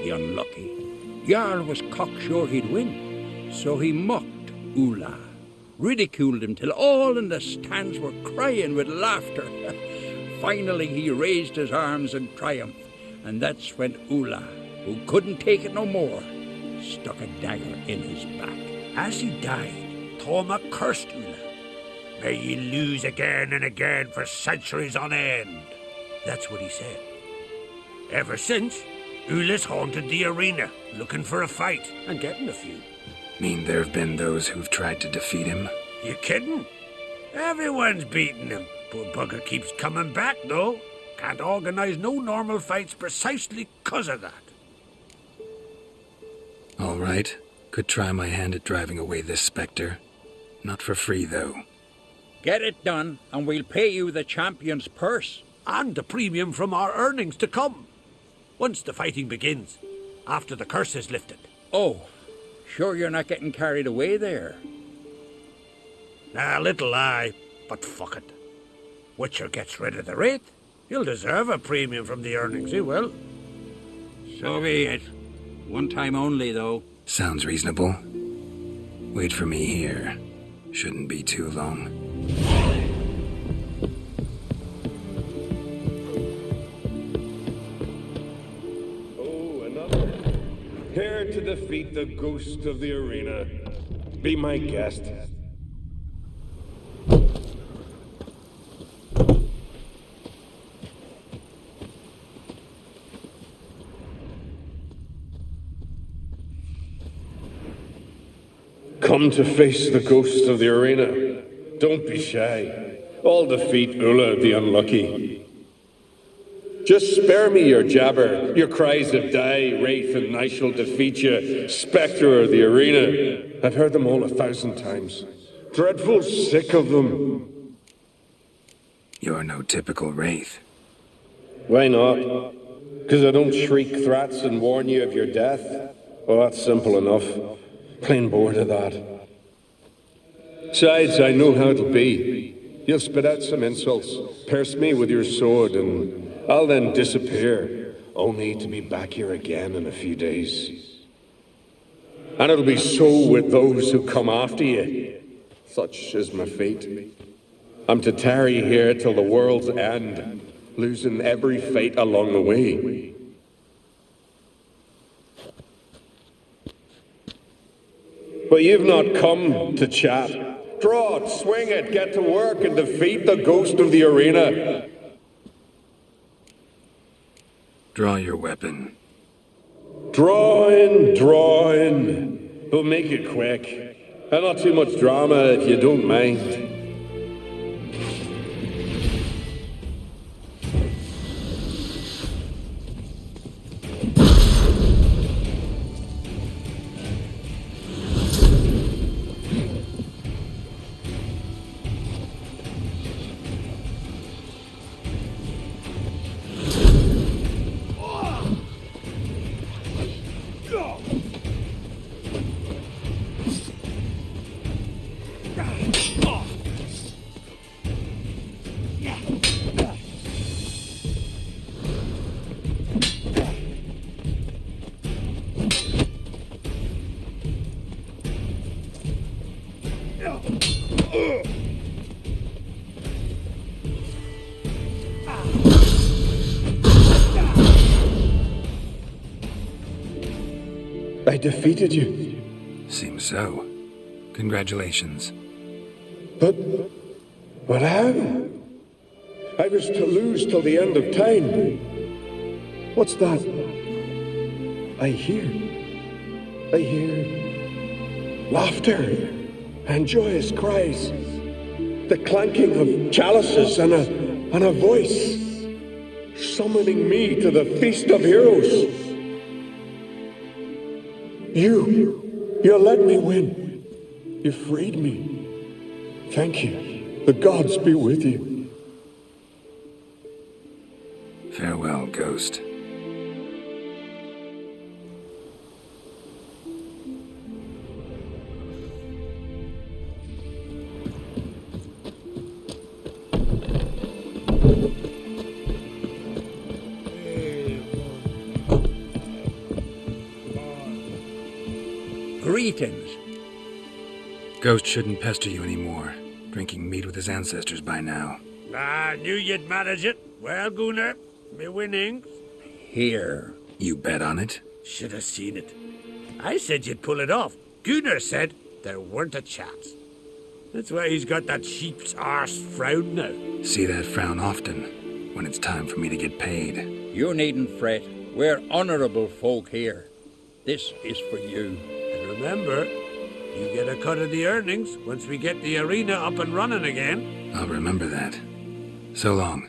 the Unlucky. Jarl was cocksure he'd win, so he mocked Ula. Ridiculed him till all in the stands were crying with laughter. Finally, he raised his arms in triumph, and that's when Ula, who couldn't take it no more, stuck a dagger in his back. As he died, Thorma cursed Ula. May ye lose again and again for centuries on end. That's what he said. Ever since, Ula's haunted the arena, looking for a fight and getting a few. Mean there have been those who've tried to defeat him? You kidding? Everyone's beating him. Poor bugger keeps coming back, though. Can't organize no normal fights precisely 'cause of that. All right. Could try my hand at driving away this spectre. Not for free, though. Get it done, and we'll pay you the champion's purse. And the premium from our earnings to come. Once the fighting begins, after the curse is lifted. Oh, sure you're not getting carried away there? A little lie, but fuck it. Witcher gets rid of the wraith. He'll deserve a premium from the earnings, he will. So be it. One time only, though. Sounds reasonable. Wait for me here. Shouldn't be too long. Oh, another. Here to defeat the ghost of the arena. Be my guest. come to face the ghost of the arena. Don't be shy. I'll defeat Ulla the Unlucky. Just spare me your jabber, your cries of die, wraith, and I shall defeat you, spectre of the arena. I've heard them all 1,000 times. Dreadful sick of them. You're no typical wraith. Why not? Because I don't shriek threats and warn you of your death? Well, that's simple enough. Plain bored of that. Besides, I know how it'll be. You'll spit out some insults, pierce me with your sword, and I'll then disappear, only to be back here again in a few days. And it'll be so with those who come after you. Such is my fate. I'm to tarry here till the world's end, losing every fate along the way. But you've not come to chat. Draw it, swing it, get to work and defeat the ghost of the arena. Draw your weapon. Drawing. We'll make it quick. And not too much drama if you don't mind. I defeated you. Seems so. Congratulations. But how? I was to lose till the end of time. What's that? I hear laughter and joyous cries. The clanking of chalices and a voice summoning me to the feast of heroes. You let me win. You freed me. Thank you. The gods be with you. Farewell, Ghost. Greetings. Ghost shouldn't pester you anymore. Drinking meat with his ancestors by now. I knew you'd manage it. Well, Gunnar, me winnings. Here. You bet on it? Should have seen it. I said you'd pull it off. Gunnar said there weren't a chance. That's why he's got that sheep's arse frown now. See that frown often, when it's time for me to get paid. You needn't fret. We're honourable folk here. This is for you. And remember, you get a cut of the earnings once we get the arena up and running again. I'll remember that. So long.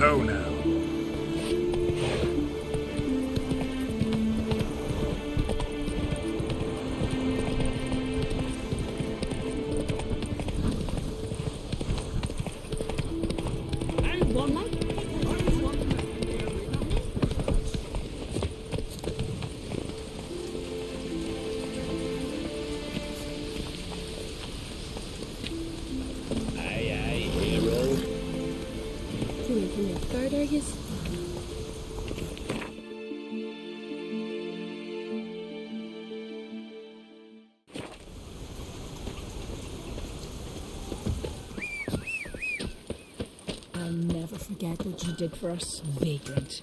go now. I'll never forget what you did for us, vagrant.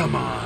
Come on.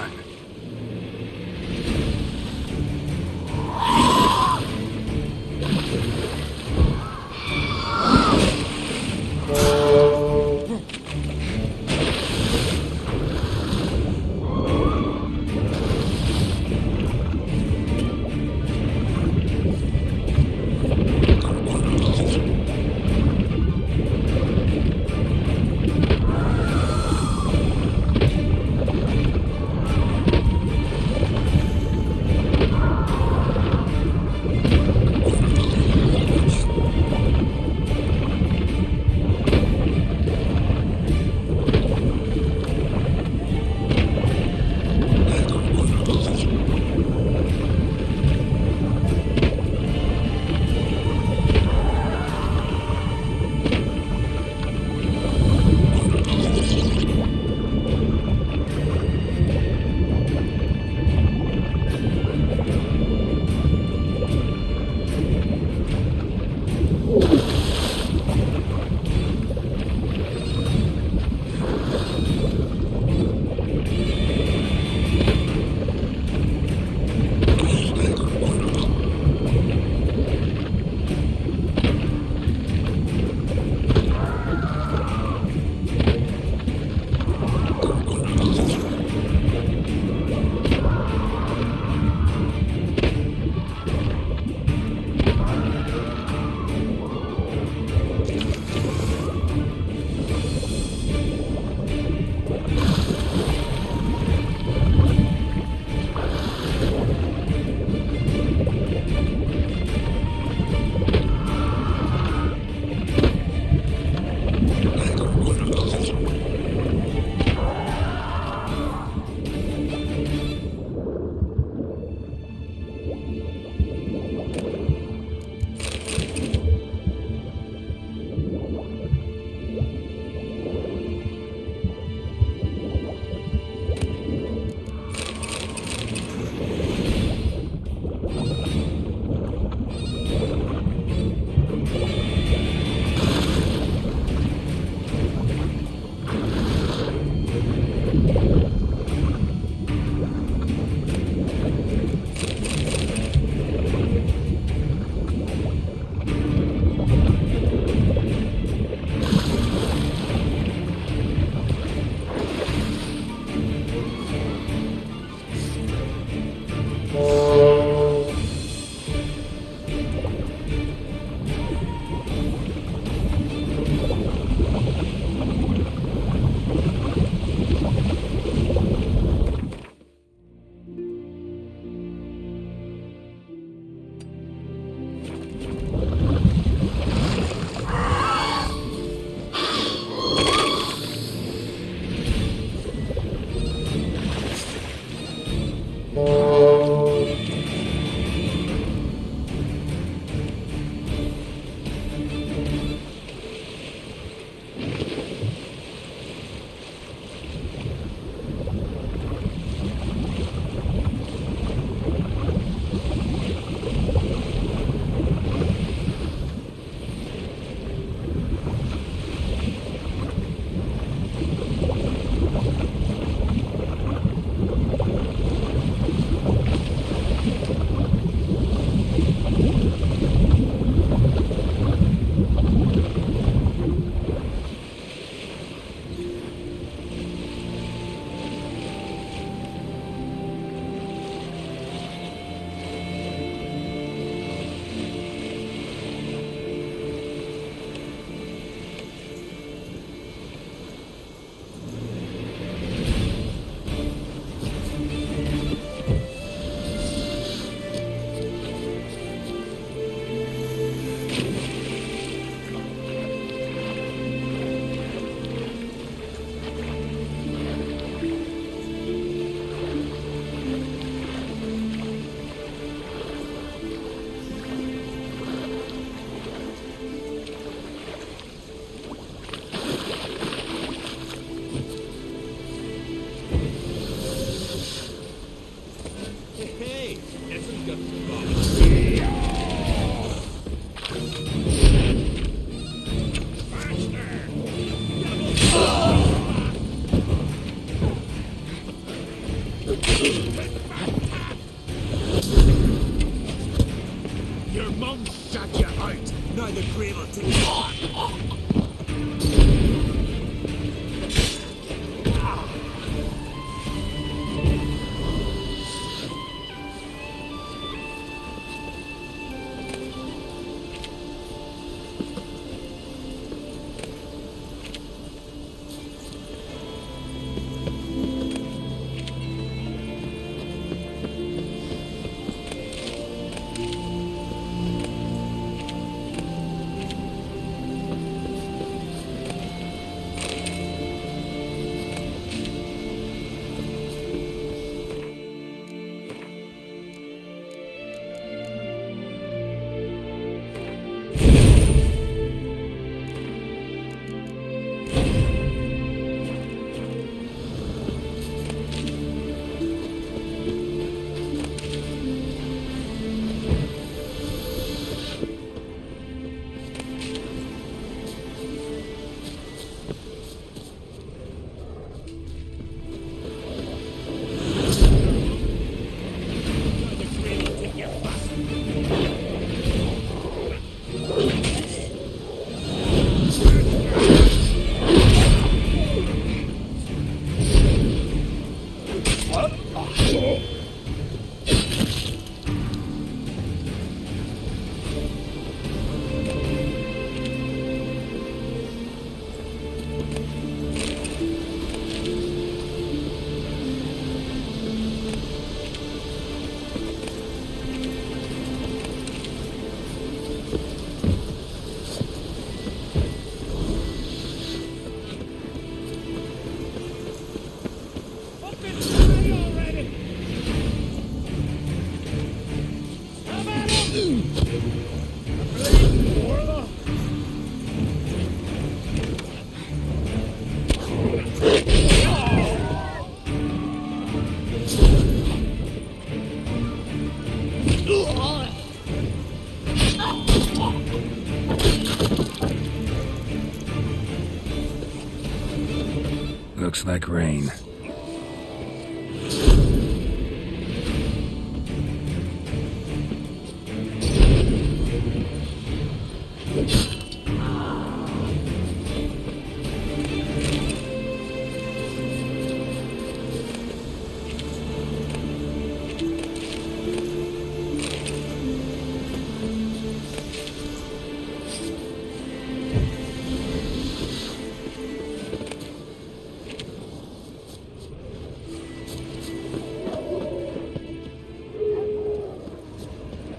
Looks like rain.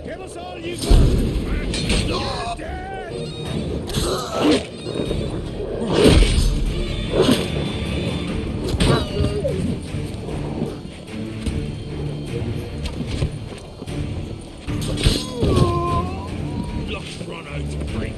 Give us all you got! You're dead! Luck's run out to drink.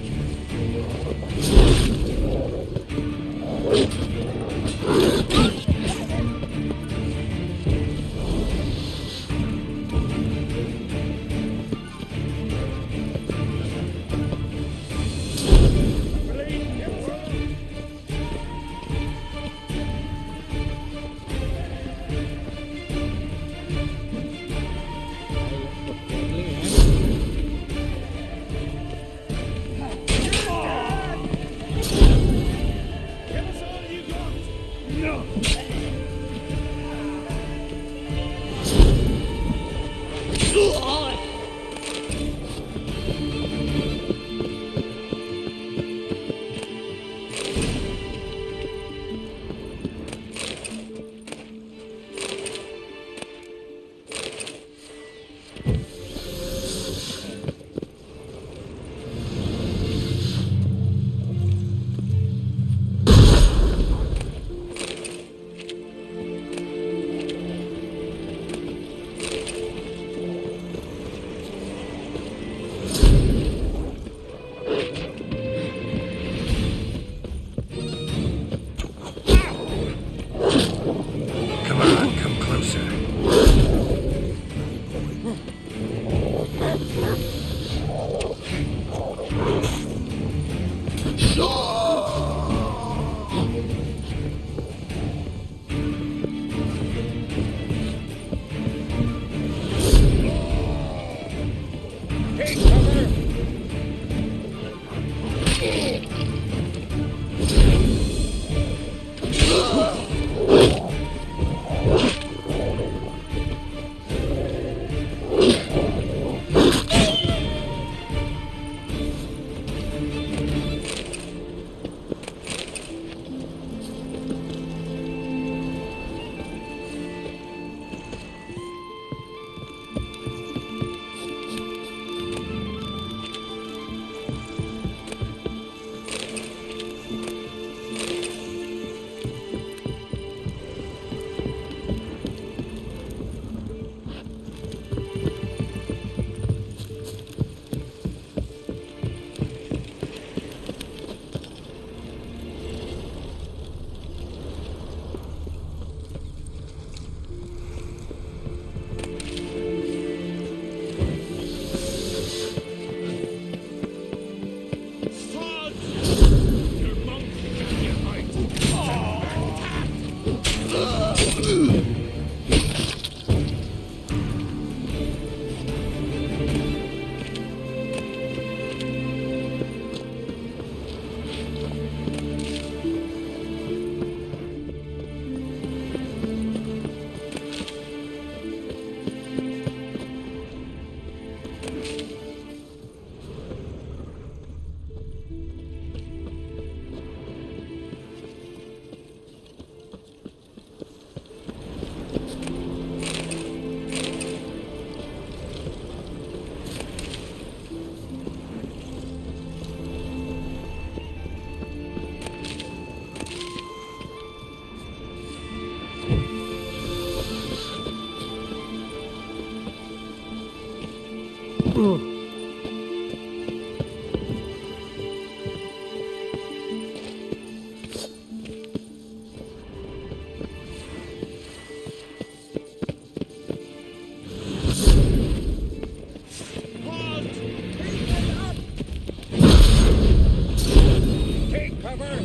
Take cover!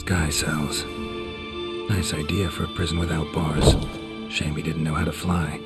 Sky cells. Nice idea for a prison without bars. Shame he didn't know how to fly.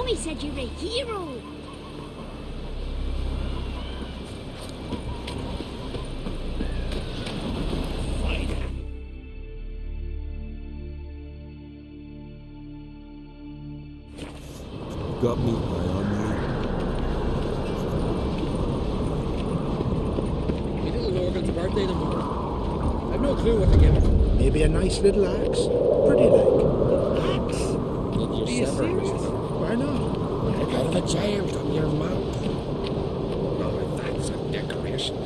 Mummy said you're a hero. Got me eye on you. My little Morgan's birthday tomorrow. I've no clue what to give him. Maybe a nice little axe. Pretty like. Axe? Are you serious? Why not? A bit of a jam from your mouth. Oh, that's a decoration.